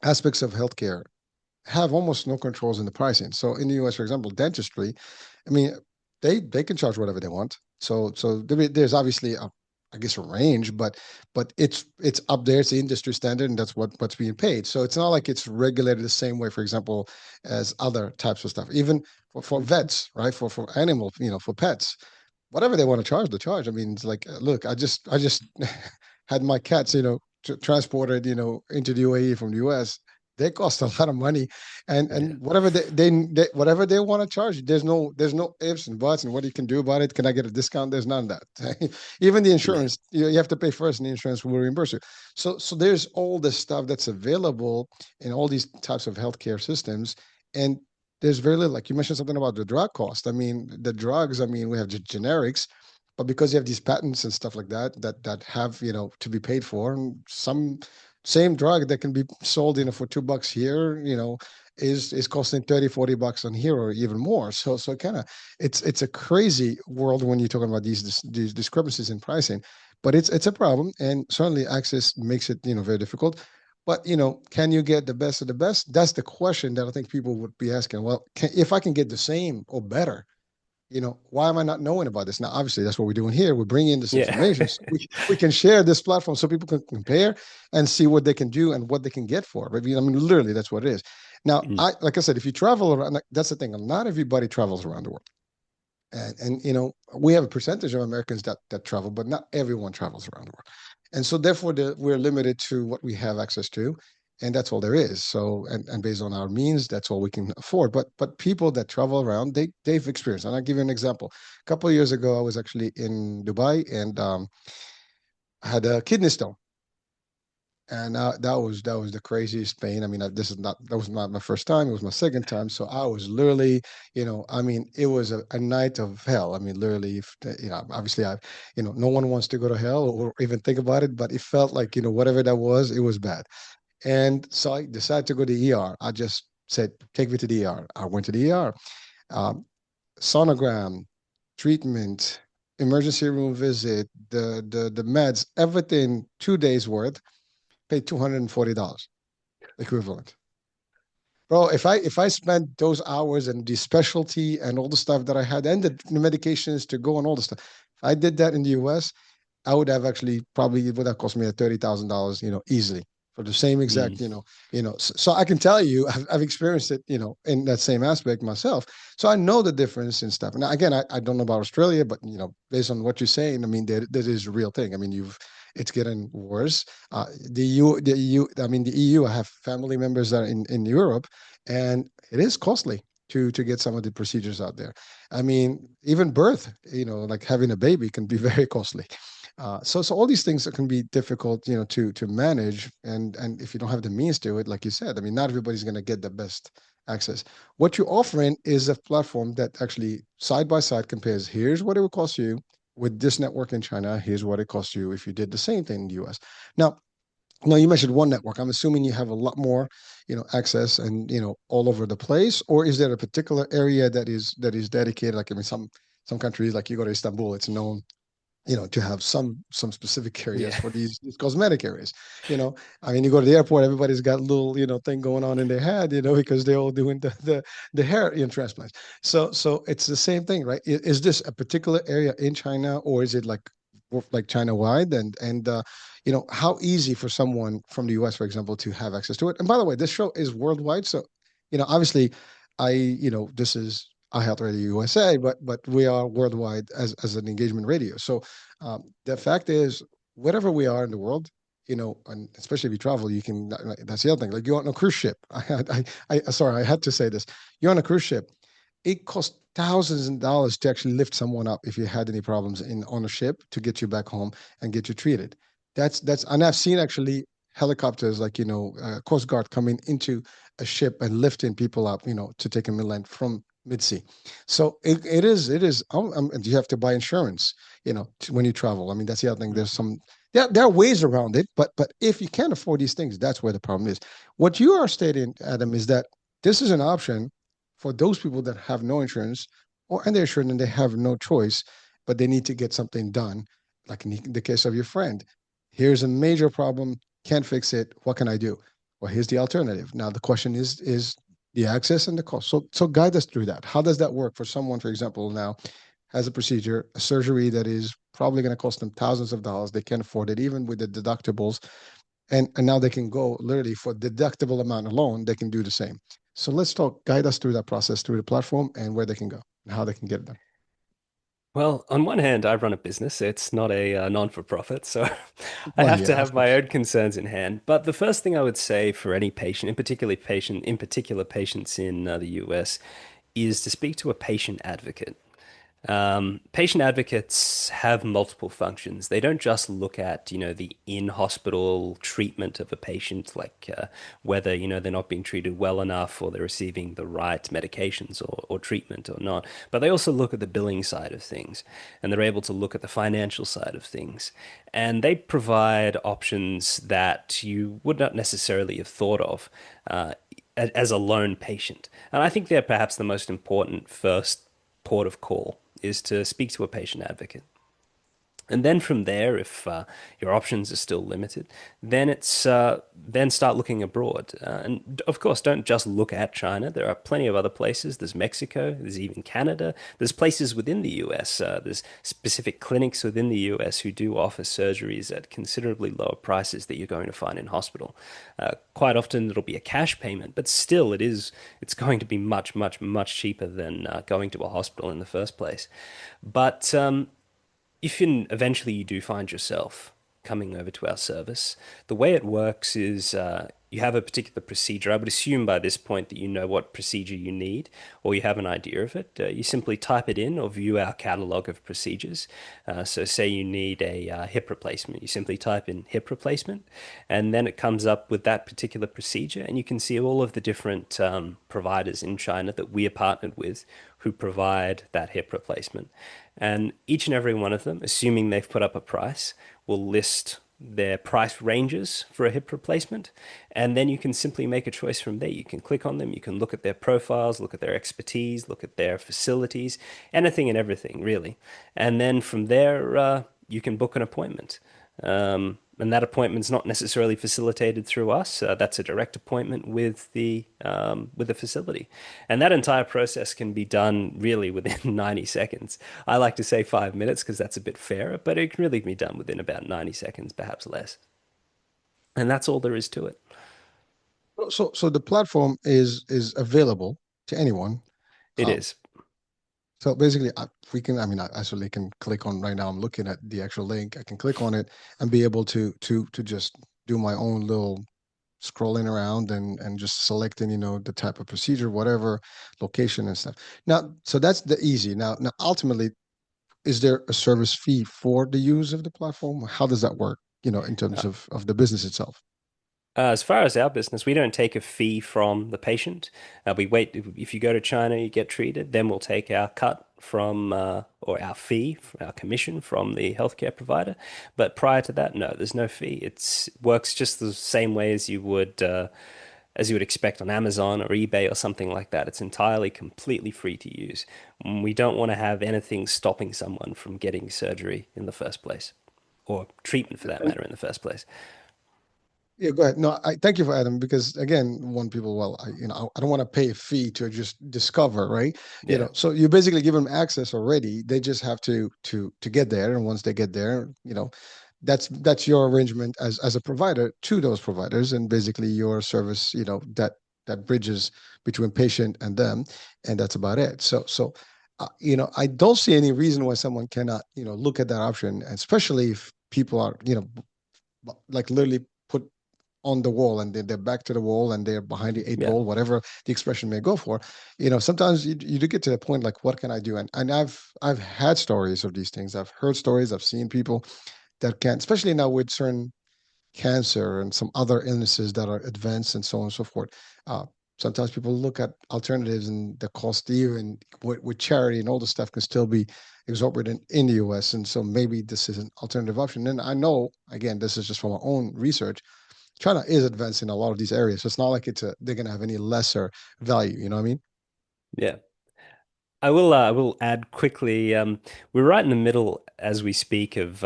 aspects of healthcare have almost no controls in the pricing. So in the U.S., for example, dentistry, I mean, they can charge whatever they want. So there's obviously I guess a range, but it's up there. It's the industry standard, and that's what's being paid. So it's not like it's regulated the same way, for example, as other types of stuff. Even for vets, right? For animals, for pets, whatever they want to charge, the charge. I mean, it's like, look, I just had my cats, transported, into the UAE from the US. They cost a lot of money, Yeah. and whatever they whatever they want to charge, there's no ifs and buts and what you can do about it. Can I get a discount? There's none of that. Even the Yeah. insurance, you have to pay first, and the insurance will reimburse you. So there's all this stuff that's available in all these types of healthcare systems, and there's very little. Like you mentioned something about the drug cost. I mean, the drugs. I mean, we have generics, but because you have these patents and stuff like that have to be paid for, and some same drug that can be sold for $2 here, is costing 30-40 bucks on here, or even more. So kind of, it's a crazy world when you're talking about these discrepancies in pricing. But it's a problem, and certainly access makes it very difficult. But can you get the best of the best? That's the question that I think people would be asking. Well, if I can get the same or better, why am I not knowing about this? Now, obviously, that's what we're doing here. We're bringing in this Yeah. information so we can share this platform so people can compare and see what they can do and what they can get for it. I mean, literally, that's what it is. Now, Mm. like I said, if you travel around, like, that's the thing. Not everybody travels around the world. And we have a percentage of Americans that travel, but not everyone travels around the world. And so therefore we're limited to what we have access to. and that's all there is. So, and based on our means, that's all we can afford. But people that travel around, they've experienced. And I'll give you an example. A couple of years ago, I was actually in Dubai, and I had a kidney stone. And that was the craziest pain. I mean, this is not that was not my first time. It was my second time. So I was literally, I mean, it was a night of hell. I mean, literally, if, obviously, no one wants to go to hell or even think about it, but it felt like, whatever that was, it was bad. And so I decided to go to the ER. I just said, take me to the ER. I went to the ER. Um, Sonogram, treatment, emergency room visit, the meds, everything, 2 days worth, paid $240 equivalent. Bro, if I spent those hours and the specialty and all the stuff that I had and the medications to go and all the stuff, if I did that in the US, I would have actually probably it would have cost me $30,000, easily for the same Mm. exact, So I can tell you, I've experienced it, in that same aspect myself. So I know the difference in stuff. Now, again, I don't know about Australia, but based on what you're saying, I mean, that is a real thing. I mean, it's getting worse. I mean, the EU. I have family members that are in Europe, and it is costly to get some of the procedures out there. I mean, even birth, like having a baby can be very costly. So all these things that can be difficult, to manage, and if you don't have the means to it, like you said, I mean, not everybody's going to get the best access. What you're offering is a platform that actually side by side compares. Here's what it would cost you with this network in China. Here's what it costs you if you did the same thing in the US. Now, you mentioned one network. I'm assuming you have a lot more, access and all over the place, or is there a particular area that is dedicated? Like I mean, some countries, like you go to Istanbul, it's known to have some specific areas Yeah. for these cosmetic areas. I mean, you go to the airport, everybody's got a little thing going on in their head, because they're all doing the hair transplants. So it's the same thing, right? Is this a particular area in China, or is it like China wide? And how easy for someone from the US, for example, to have access to it? And by the way, this show is worldwide, so obviously, this is iHealth Radio USA, but we are worldwide as an engagement radio. So the fact is, whatever we are in the world, and especially if you travel, you can. That's the other thing. Like you're on a cruise ship. Sorry, I had to say this. You're on a cruise ship. It costs thousands of dollars to actually lift someone up if you had any problems on a ship to get you back home and get you treated. And I've seen actually helicopters like Coast Guard coming into a ship and lifting people up, to take them inland from mid sea. So it is. You have to buy insurance, when you travel. I mean, that's the other thing. There's Mhm. some there are ways around it, but if you can't afford these things, that's where the problem is. What you are stating, Adam, is that this is an option for those people that have no insurance, and they're insured and they have no choice, but they need to get something done. Like in the case of your friend, here's a major problem, can't fix it. What can I do? Well, here's the alternative. Now the question is the access and the cost. So guide us through that. How does that work for someone, for example, now has a procedure, a surgery that is probably going to cost them thousands of dollars. They can't afford it, even with the deductibles. And now they can go literally for deductible amount alone, they can do the same. So let's guide us through that process, through the platform and where they can go and how they can get it done. Well, on one hand, I run a business. It's not a non-for-profit, so I Well, have to yeah, have of my course. own concerns in hand. But the first thing I would say for any patient, in particular patients in the US, is to speak to a patient advocate. Patient advocates have multiple functions. They don't just look at, the in-hospital treatment of a patient, like whether, they're not being treated well enough or they're receiving the right medications or treatment or not. But they also look at the billing side of things, and they're able to look at the financial side of things. And they provide options that you would not necessarily have thought of as a lone patient. And I think they're perhaps the most important first port of call is to speak to a patient advocate. And then from there, if your options are still limited, then start looking abroad. And of course, don't just look at China. There are plenty of other places. There's Mexico. There's even Canada. There's places within the U.S. There's specific clinics within the U.S. who do offer surgeries at considerably lower prices that you're going to find in hospital. Quite often, it'll be a cash payment, but still, it's going to be much, much, much cheaper than going to a hospital in the first place. But if eventually you do find yourself coming over to our service, the way it works is you have a particular procedure. I would assume by this point that you know what procedure you need, or you have an idea of it. You simply type it in or view our catalog of procedures. So, say you need a hip replacement, you simply type in hip replacement, and then it comes up with that particular procedure, and you can see all of the different providers in China that we are partnered with who provide that hip replacement. And each and every one of them, assuming they've put up a price, will list their price ranges for a hip replacement. And then you can simply make a choice from there. You can click on them, you can look at their profiles, look at their expertise, look at their facilities, anything and everything, really. And then from there, you can book an appointment. And that appointment's not necessarily facilitated through us. That's a direct appointment with the facility, and that entire process can be done really within 90 seconds. I like to say 5 minutes because that's a bit fairer, but it can really be done within about 90 seconds, perhaps less. And that's all there is to it. So the platform is available to anyone. It Um, is. so basically, we can. I mean, I actually can click on right now. I'm looking at the actual link. I can click on it and be able to just do my own little scrolling around and just selecting, the type of procedure, whatever location and stuff. Now, so that's the easy. Now, ultimately, is there a service fee for the use of the platform? How does that work? In terms Uh, of the business itself. As far as our business, we don't take a fee from the patient. We wait. If you go to China, you get treated, then we'll take our cut from, or our fee, our commission from the healthcare provider. But prior to that, no, there's no fee. It works just the same way as you would expect on Amazon or eBay or something like that. It's entirely, completely free to use. We don't want to have anything stopping someone from getting surgery in the first place, or treatment for that And matter in the first place. yeah, go ahead. No, I thank you for Adam because again, one people, well, I don't want to pay a fee to just discover, right? Yeah. So you basically give them access already. They just have to get there, and once they get there, that's your arrangement as a provider to those providers, and basically your service, that bridges between patient and them, and that's about it. I don't see any reason why someone cannot, look at that option, especially if people are, like literally put on the wall and they're back to the wall and they're behind the eight Yeah. ball, whatever the expression may go for. Sometimes you do get to the point like, what can I do? And I've had stories of these things. I've heard stories. I've seen people that can, especially now with certain cancer and some other illnesses that are advanced and so on and so forth. Uh, Sometimes people look at alternatives and the cost even with charity and all the stuff can still be exorbitant in the US. And so maybe this is an alternative option. And I know, again, this is just from our own research. China is advancing in a lot of these areas. So it's not like they're going to have any lesser value. You know what I mean? Yeah. I will add quickly. We're right in the middle as we speak of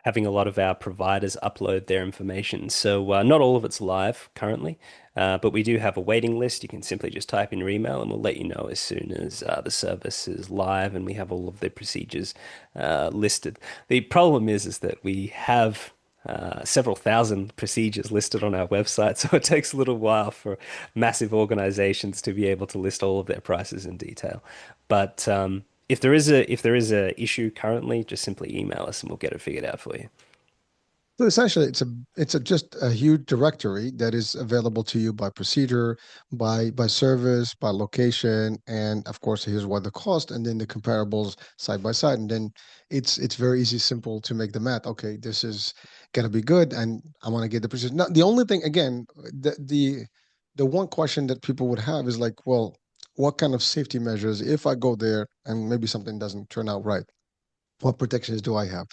having a lot of our providers upload their information. So not all of it's live currently, but we do have a waiting list. You can simply just type in your email, and we'll let you know as soon as the service is live and we have all of the procedures listed. The problem is that we have several thousand procedures listed on our website, so it takes a little while for massive organizations to be able to list all of their prices in detail. But if there is a issue currently, just simply email us and we'll get it figured out for you. So essentially, it's just a huge directory that is available to you by procedure, by service, by location, and of course, here's what the cost, and then the comparables side by side, and then it's very easy, simple to make the math. Okay, this is gonna be good, and I want to get the precision. Now, the only thing, again, the one question that people would have is like, well, what kind of safety measures if I go there and maybe something doesn't turn out right? What protections do I have?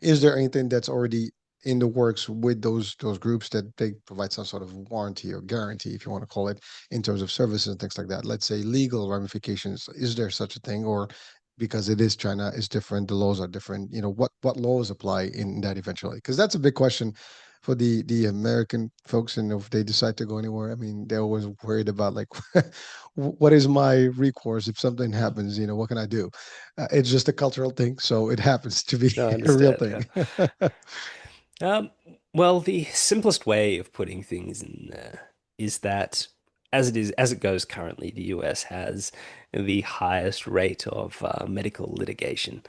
Is there anything that's already in the works with those groups that they provide some sort of warranty or guarantee, if you want to call it, in terms of services and things like that? Let's say legal ramifications. Is there such a thing, or because it is China, is different, the laws are different? What laws apply in that eventually? Because that's a big question for the American folks, and if they decide to go anywhere, I mean, they're always worried about like, what is my recourse if something happens? What can I do? It's just a cultural thing, so it happens to be No, I a real understand. thing. Yeah. Um, well, the simplest way of putting things in is that as it goes currently, the US has the highest rate of medical litigation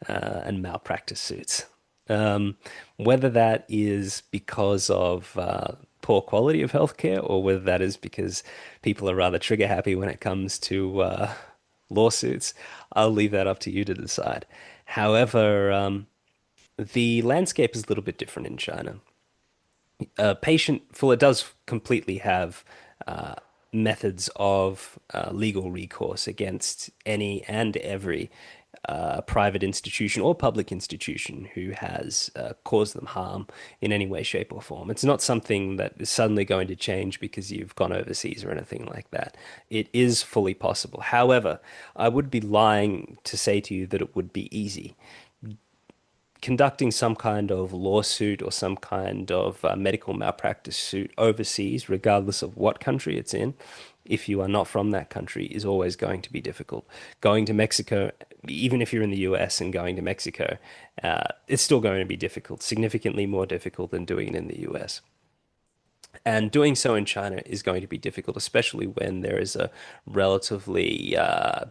and malpractice suits. Um, Whether that is because of poor quality of healthcare or whether that is because people are rather trigger happy when it comes to lawsuits, I'll leave that up to you to decide. However, the landscape is a little bit different in China. Patient Fuller does completely have uh, methods of legal recourse against any and every private institution or public institution who has caused them harm in any way, shape, or form. It's not something that is suddenly going to change because you've gone overseas or anything like that. It is fully possible. However, I would be lying to say to you that it would be easy conducting some kind of lawsuit or some kind of medical malpractice suit overseas, regardless of what country it's in, if you are not from that country, is always going to be difficult. Going to Mexico, even if you're in the US and going to Mexico, it's still going to be difficult, significantly more difficult than doing it in the US. And doing so in China is going to be difficult, especially when there is a relatively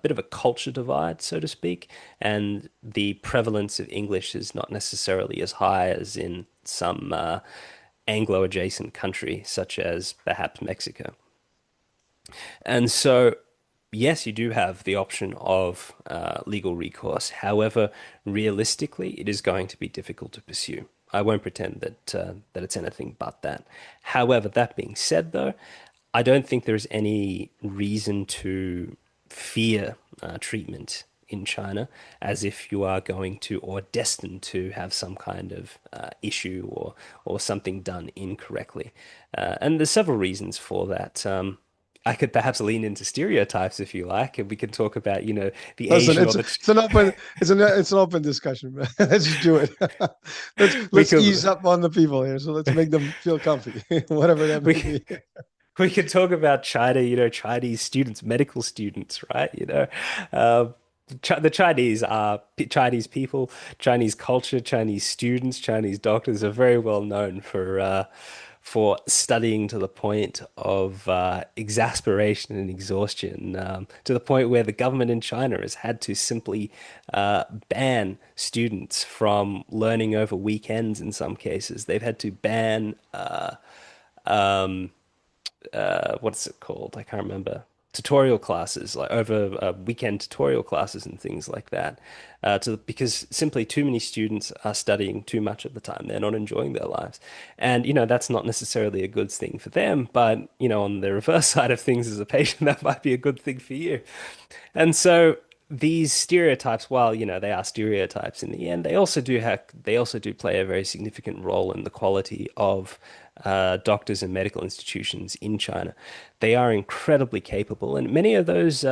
bit of a culture divide, so to speak, and the prevalence of English is not necessarily as high as in some Anglo-adjacent country, such as perhaps Mexico. And so, yes, you do have the option of legal recourse. However, realistically, it is going to be difficult to pursue. I won't pretend that it's anything but that. However, that being said, though, I don't think there's any reason to fear treatment in China as if you are going to or destined to have some kind of issue or something done incorrectly. And there's several reasons for that. I could perhaps lean into stereotypes if you like, and we can talk about, the Listen, Asian or it's the it's an open it's an open discussion, man. Let's just do it. let's we let's could ease up on the people here. So let's make them feel comfy, whatever that may we be. we could talk about China, Chinese students, medical students, right? Um, the Chinese are Chinese people, Chinese culture, Chinese students, Chinese doctors are very well known for studying to the point of exasperation and exhaustion, to the point where the government in China has had to simply ban students from learning over weekends in some cases. They've had to ban what's it called? I can't remember. Tutorial classes, like over weekend tutorial classes and things like that, because simply too many students are studying too much at the time. They're not enjoying their lives, and that's not necessarily a good thing for them. But on the reverse side of things, as a patient, that might be a good thing for you. And so these stereotypes, while they are stereotypes in the end, they also do play a very significant role in the quality of doctors and medical institutions in China. They are incredibly capable, and many of those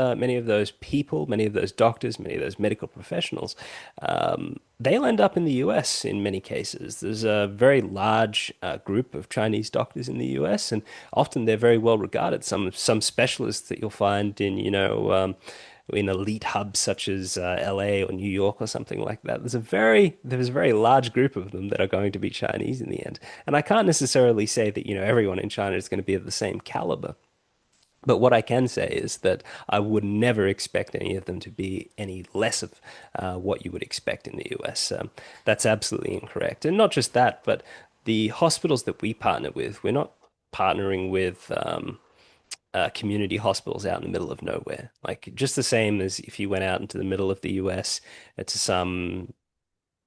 people, many of those doctors, many of those medical professionals, they'll end up in the US in many cases. There's a very large group of Chinese doctors in the US, and often they're very well regarded. Some specialists that you'll find in elite hubs such as LA or New York or something like that. There's a very large group of them that are going to be Chinese in the end. And I can't necessarily say that, everyone in China is going to be of the same caliber. But what I can say is that I would never expect any of them to be any less of what you would expect in the US. That's absolutely incorrect. And not just that, but the hospitals that we partner with, we're not partnering with community hospitals out in the middle of nowhere. Like just the same as if you went out into the middle of the US to some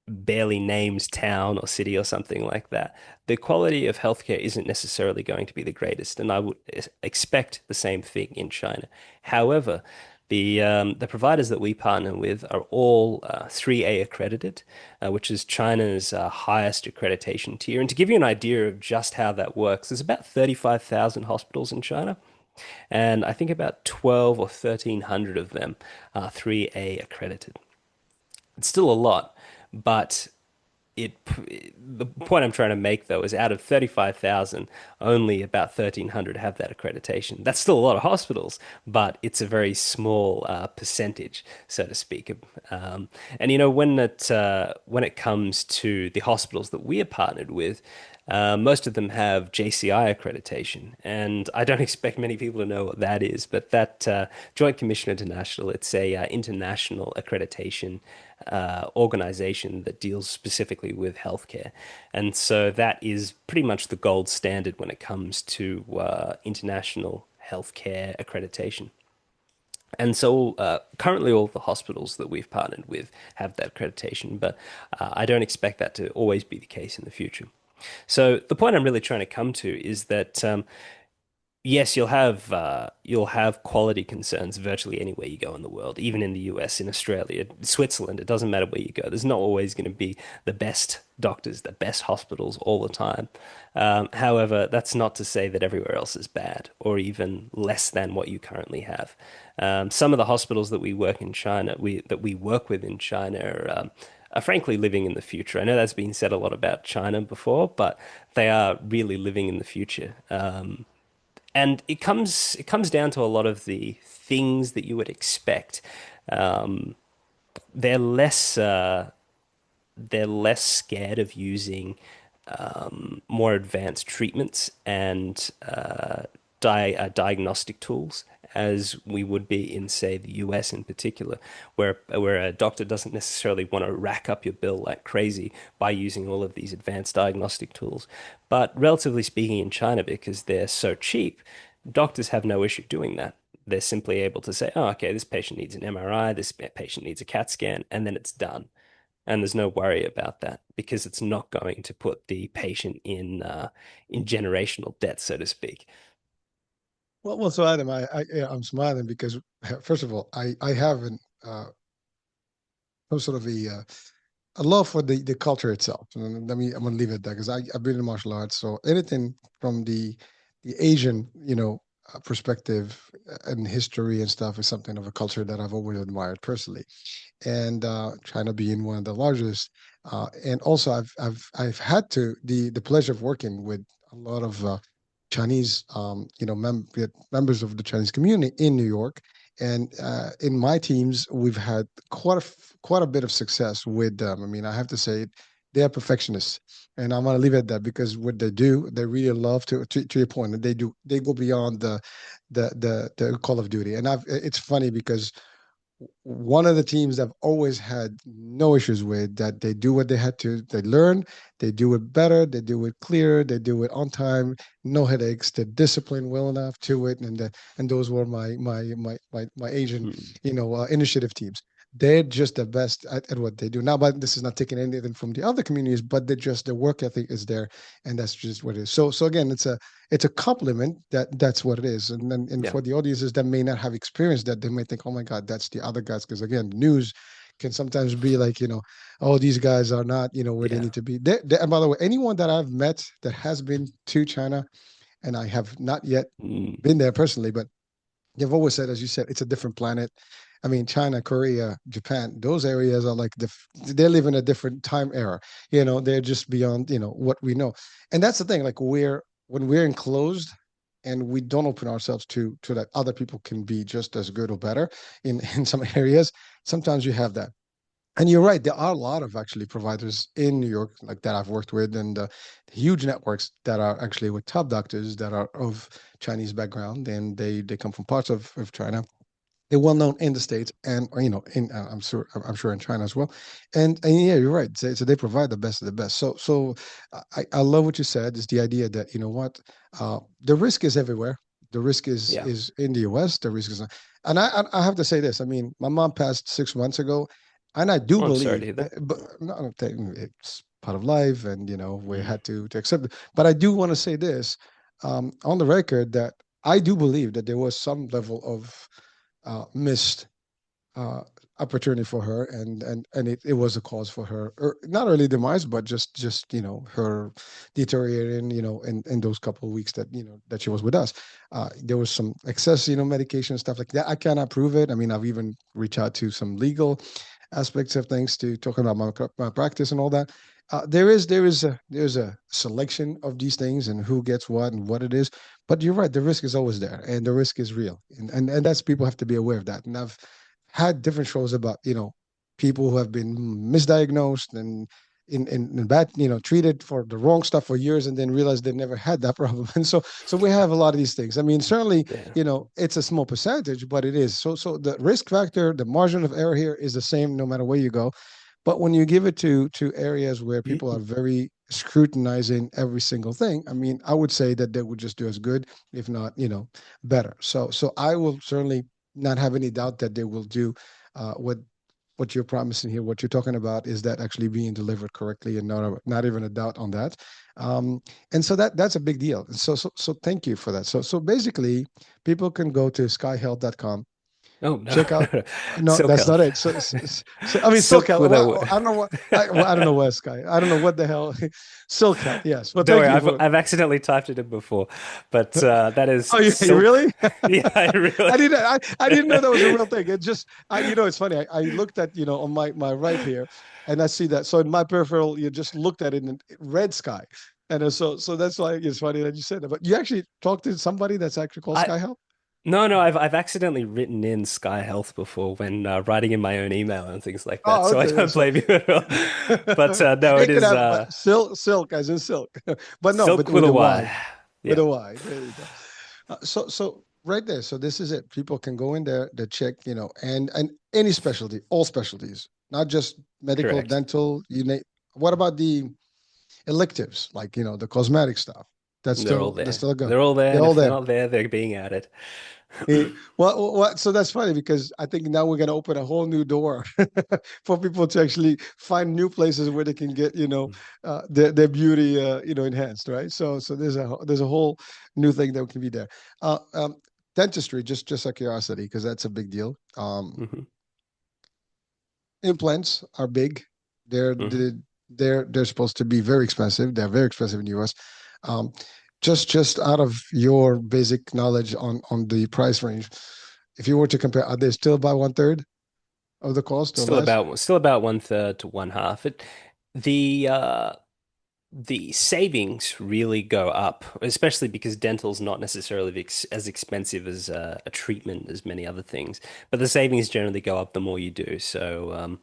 barely named town or city or something like that. The quality of healthcare isn't necessarily going to be the greatest, and I would expect the same thing in China. However, the providers that we partner with are all 3A accredited, which is China's highest accreditation tier. And to give you an idea of just how that works, there's about 35,000 hospitals in China. And I think about 12 or 1,300 of them are 3A accredited. It's still a lot, but it the point I'm trying to make though is out of 35,000, only about 1,300 have that accreditation. That's still a lot of hospitals, but it's a very small percentage, so to speak. And when it comes to the hospitals that we are partnered with, Most of them have JCI accreditation, and I don't expect many people to know what that is. But that Joint Commission International, it's a international accreditation organization that deals specifically with healthcare, and so that is pretty much the gold standard when it comes to international healthcare accreditation. And so currently, all the hospitals that we've partnered with have that accreditation, but I don't expect that to always be the case in the future. So the point I'm really trying to come to is that yes, you'll have quality concerns virtually anywhere you go in the world, even in the US, in Australia, Switzerland. It doesn't matter where you go. There's not always going to be the best doctors, the best hospitals all the time. However, that's not to say that everywhere else is bad or even less than what you currently have. Some of the hospitals that we work in China, we work with in China are frankly living in the future. I know that's been said a lot about China before, but they are really living in the future. And it comes down to a lot of the things that you would expect. Um, they're less they're less scared of using more advanced treatments and diagnostic tools as we would be in, say, the US in particular, where a doctor doesn't necessarily want to rack up your bill like crazy by using all of these advanced diagnostic tools. But relatively speaking, in China, because they're so cheap, doctors have no issue doing that. They're simply able to say, oh, okay, this patient needs an MRI, this patient needs a CAT scan, and then it's done. And there's no worry about that because it's not going to put the patient in generational debt, so to speak. So Adam, yeah, I'm smiling because first of all, I have some sort of a love for the culture itself. And I'm gonna leave it there because I've been in martial arts, so anything from the Asian, perspective and history and stuff is something of a culture that I've always admired personally. And China being one of the largest. And also, I've had the pleasure of working with a lot of Chinese, members of the Chinese community in New York. And in my teams, we've had quite a bit of success with them. I mean, I have to say, they are perfectionists, and I'm gonna leave it at that because what they do, they really love to your point, and they go beyond the Call of Duty. And it's funny because one of the teams I've always had no issues with that they do what they had to, they learn, they do it better, they do it clear, they do it on time, no headaches, they're disciplined well enough to it, and those were my Asian, Hmm. initiative teams. They're just the best at what they do now. But this is not taking anything from the other communities, but they just the work ethic is there, and that's just what it is. So again, it's a compliment that's what it is. And then and Yeah, for the audiences that may not have experienced that, they may think, oh my God, that's the other guys. Because again, the news can sometimes be like, oh, these guys are not, where they yeah. need to be. And by the way, anyone that I've met that has been to China, and I have not yet Mm. been there personally, but you've always said, as you said, it's a different planet. I mean, China, Korea, Japan, those areas are like they live in a different time era. They're just beyond, what we know. And that's the thing, like when we're enclosed and we don't open ourselves to that other people can be just as good or better in some areas, sometimes you have that. And you're right, there are a lot of actually providers in New York like that I've worked with, and huge networks that are actually with top doctors that are of Chinese background, and they come from parts of China. They're well known in the states, and in I'm sure in China as well. And yeah, you're right. So they provide the best of the best. So I love what you said. Is the idea that the risk is everywhere. The risk is Yeah. is in the U.S. The risk is, and I have to say this. I mean, my mom passed 6 months ago, and I do Well, I'm sorry to believe, hear that. but no, I don't think it's part of life, and we Mm. had to accept it. But I do want to say this, on the record, that I do believe that there was some level of missed uh, opportunity for her, and it was a cause for her, not early demise, but just her deteriorating, in those couple of weeks that she was with us. There was some excess, medication stuff like that. I cannot prove it. I mean, I've even reached out to some legal aspects of things to talking about my practice and all that. There's a selection of these things and who gets what and what it is. But you're right, the risk is always there, and the risk is real, and that's people have to be aware of that. And I've had different shows about people who have been misdiagnosed, and in bad, treated for the wrong stuff for years and then realized they never had that problem. And so we have a lot of these things. I mean, certainly, Yeah. it's a small percentage, but it is. So the risk factor, the margin of error here is the same no matter where you go. But when you give it to areas where people are very scrutinizing every single thing, I mean, I would say that they would just do as good, if not, better. So I will certainly not have any doubt that they will do what you're promising here. What you're talking about is that actually being delivered correctly, and not even a doubt on that. Um, and so that's a big deal. So thank you for that. So basically, people can go to skyhealth.com, Oh no, check out. no, no. No, Silk that's not Health. it. So I mean, Sylk Silk Health. with a Well, I don't know what. I don't know where Sky. I don't know what the hell. Sylk Health. Yes. Well, Don't thank worry, you I've for. I've accidentally typed it in before, but that is Oh, you Silk. really? Yeah, I really. I didn't know that was a real thing. It just, it's funny. I looked at, on my right here, and I see that. So in my peripheral, you just looked at it in red Sky, and so that's why it's funny that you said that. But you actually talked to somebody that's actually called I Sky Health. No, no, I've accidentally written in Sky Health before when writing in my own email and things like that, Oh, so I okay. Yeah, don't so blame you at all. But no, it it could is have, but silk as in silk, but no, but Silk with with a a Y, Y. with Yeah, a Y. There you go. So right there. So this is it. People can go in there, they check, and any specialty, all specialties, not just medical, correct. dental. What about the electives, like the cosmetic stuff? They're all That's there. still good. They're all there, They're and all if they're there. not there, they're being added. So that's funny because I think now we're going to open a whole new door for people to actually find new places where they can get, their beauty, enhanced, right? So there's a whole new thing that can be there. Uh, um, Dentistry, just out of curiosity, because that's a big deal. Hmm. Implants are big. They're Hmm. they're supposed to be very expensive. They're very expensive in the U.S. Um, just out of your basic knowledge on the price range, if you were to compare, are they still about one third of the cost or less? Still about one third to one half. The uh, the savings really go up, especially because dental's not necessarily as expensive as a treatment as many other things. But the savings generally go up the more you do. So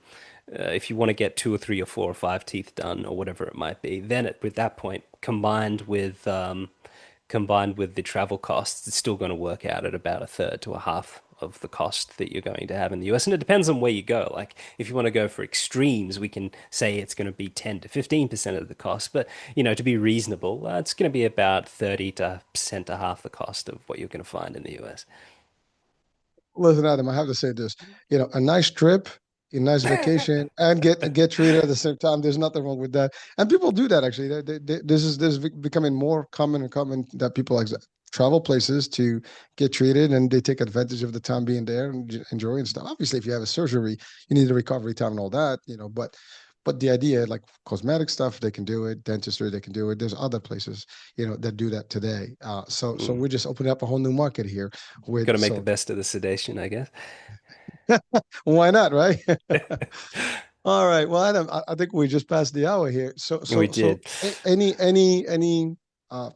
if you want to get two or three or four or five teeth done or whatever it might be, then with that point, combined with the travel costs, it's still going to work out at about a third to a half of the cost that you're going to have in the US. And it depends on where you go. Like if you want to go for extremes, we can say it's going to be 10 to 15% of the cost. But, to be reasonable, it's going to be about 30% to half the cost of what you're going to find in the US. Listen, Adam, I have to say this. A nice trip, a nice vacation, and get treated at the same time. There's nothing wrong with that. And people do that actually. This is becoming more common and common that people like travel places to get treated, and they take advantage of the time being there and enjoy and stuff. Obviously, if you have a surgery, you need a recovery time and all that, But the idea, like cosmetic stuff, they can do it. Dentistry, they can do it. There's other places, that do that today. So Mm. we're just opening up a whole new market here Got with to make the so best of the sedation, I guess. why not, right? All right. Well, Adam, I think we just passed the hour here. So, We so, so, did. any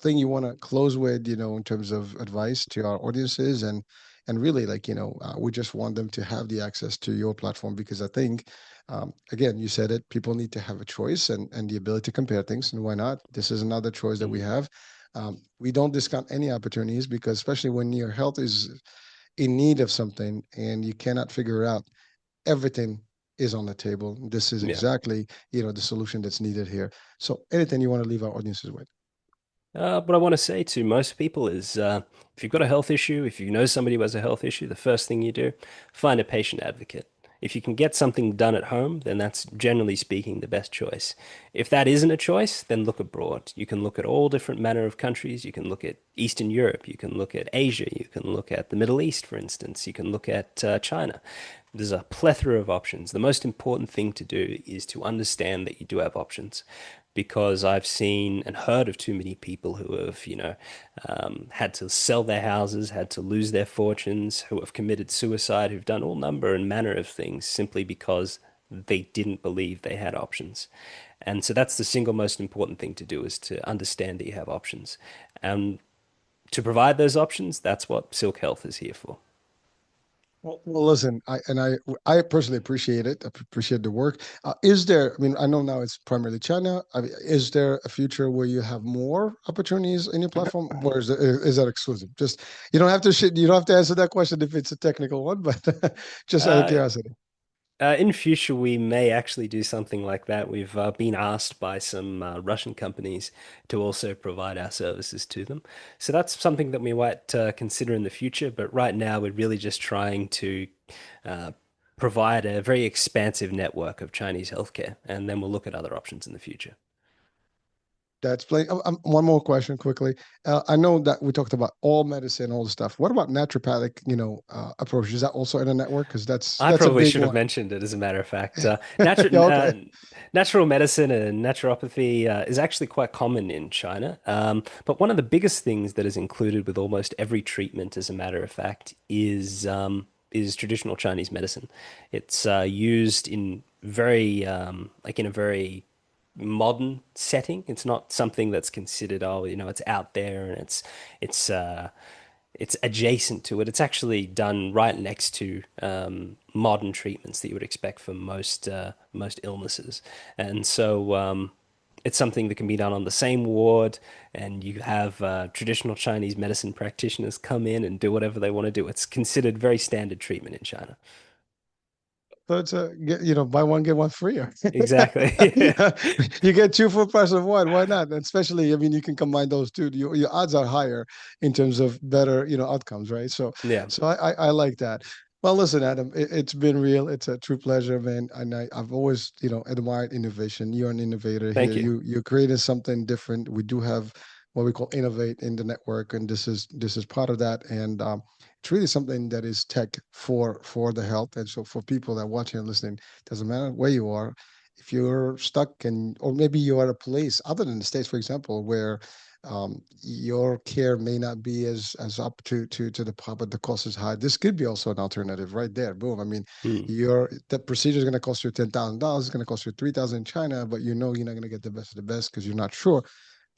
thing you want to close with, in terms of advice to our audiences, and really, like, we just want them to have the access to your platform because I think, again, you said it, people need to have a choice and the ability to compare things, and why not? This is another choice that we Mhm. have. We don't discount any opportunities because especially when your health is in need of something and you cannot figure out everything is on the table. This is Yeah. exactly, the solution that's needed here. So anything you want to leave our audiences with? What I want to say to most people is if you've got a health issue, if you know somebody who has a health issue, the first thing you do, find a patient advocate. If you can get something done at home, then that's generally speaking the best choice. If that isn't a choice, then look abroad. You can look at all different manner of countries. You can look at Eastern Europe. You can look at Asia. You can look at the Middle East, for instance. You can look at China. There's a plethora of options. The most important thing to do is to understand that you do have options because I've seen and heard of too many people who have, had to sell their houses, had to lose their fortunes, who have committed suicide, who've done all number and manner of things simply because they didn't believe they had options. And so that's the single most important thing to do is to understand that you have options. And to provide those options, that's what Sylk Health is here for. Well, listen, I personally appreciate it. I appreciate the work. Is there, I mean, I know now it's primarily China. I mean, is there a future where you have more opportunities in your platform, or is that exclusive? Just you don't have to answer that question if it's a technical one, but just out of Uh, curiosity. in future, we may actually do something like that. We've been asked by some Russian companies to also provide our services to them. So that's something that we might consider in the future. But right now, we're really just trying to uh, provide a very expansive network of Chinese healthcare, and then we'll look at other options in the future. That's playing. One more question quickly. I know that we talked about all medicine, all the stuff. What about naturopathic, approach? Is that also in a network? Because I that's a probably big should have one. mentioned it, as a matter of fact. Yeah, okay. Natural medicine and naturopathy is actually quite common in China. But one of the biggest things that is included with almost every treatment, as a matter of fact, is traditional Chinese medicine. It's used in like in a very modern setting. It's not something that's considered, oh, it's out there and it's it's adjacent to it. It's actually done right next to modern treatments that you would expect for most illnesses, and so it's something that can be done on the same ward. And you have traditional Chinese medicine practitioners come in and do whatever they want to do. It's considered very standard treatment in China. So it's buy one get one free. Exactly. You get two for the price of one. Why not? And especially, I mean, you can combine those two. Your odds are higher in terms of better, outcomes, right? So, Yeah. I like that. Well, listen, Adam, it's been real. It's a true pleasure, man. And I've always, admired innovation. You're an innovator here. Thank you. You're creating something different. We do have what we call innovate in the network, and this is part of that. And it's really something that is tech for the health. And so for people that are watching and listening, doesn't matter where you are, if you're stuck and or maybe you're at a place other than the States, for example, where your care may not be as up to the par, but the cost is high. This could be also an alternative right there. Boom. I mean, Hmm. your the procedure is going to cost you $10,000. It's going to cost you 3,000 in China, but you know you're not going to get the best of the best because you're not sure.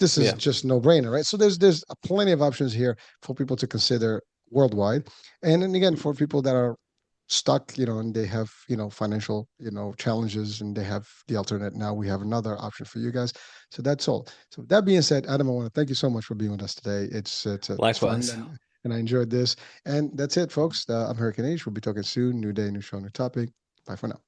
This is Yeah. just no brainer, right? So there's plenty of options here for people to consider worldwide, and then again for people that are stuck, and they have financial challenges, and they have the alternate. Now we have another option for you guys. So that's all. So with that being said, Adam, I want to thank you so much for being with us today. It's fun, Likewise. and I enjoyed this. And that's it, folks. I'm Hurricane H. We'll be talking soon. New day, new show, new topic. Bye for now.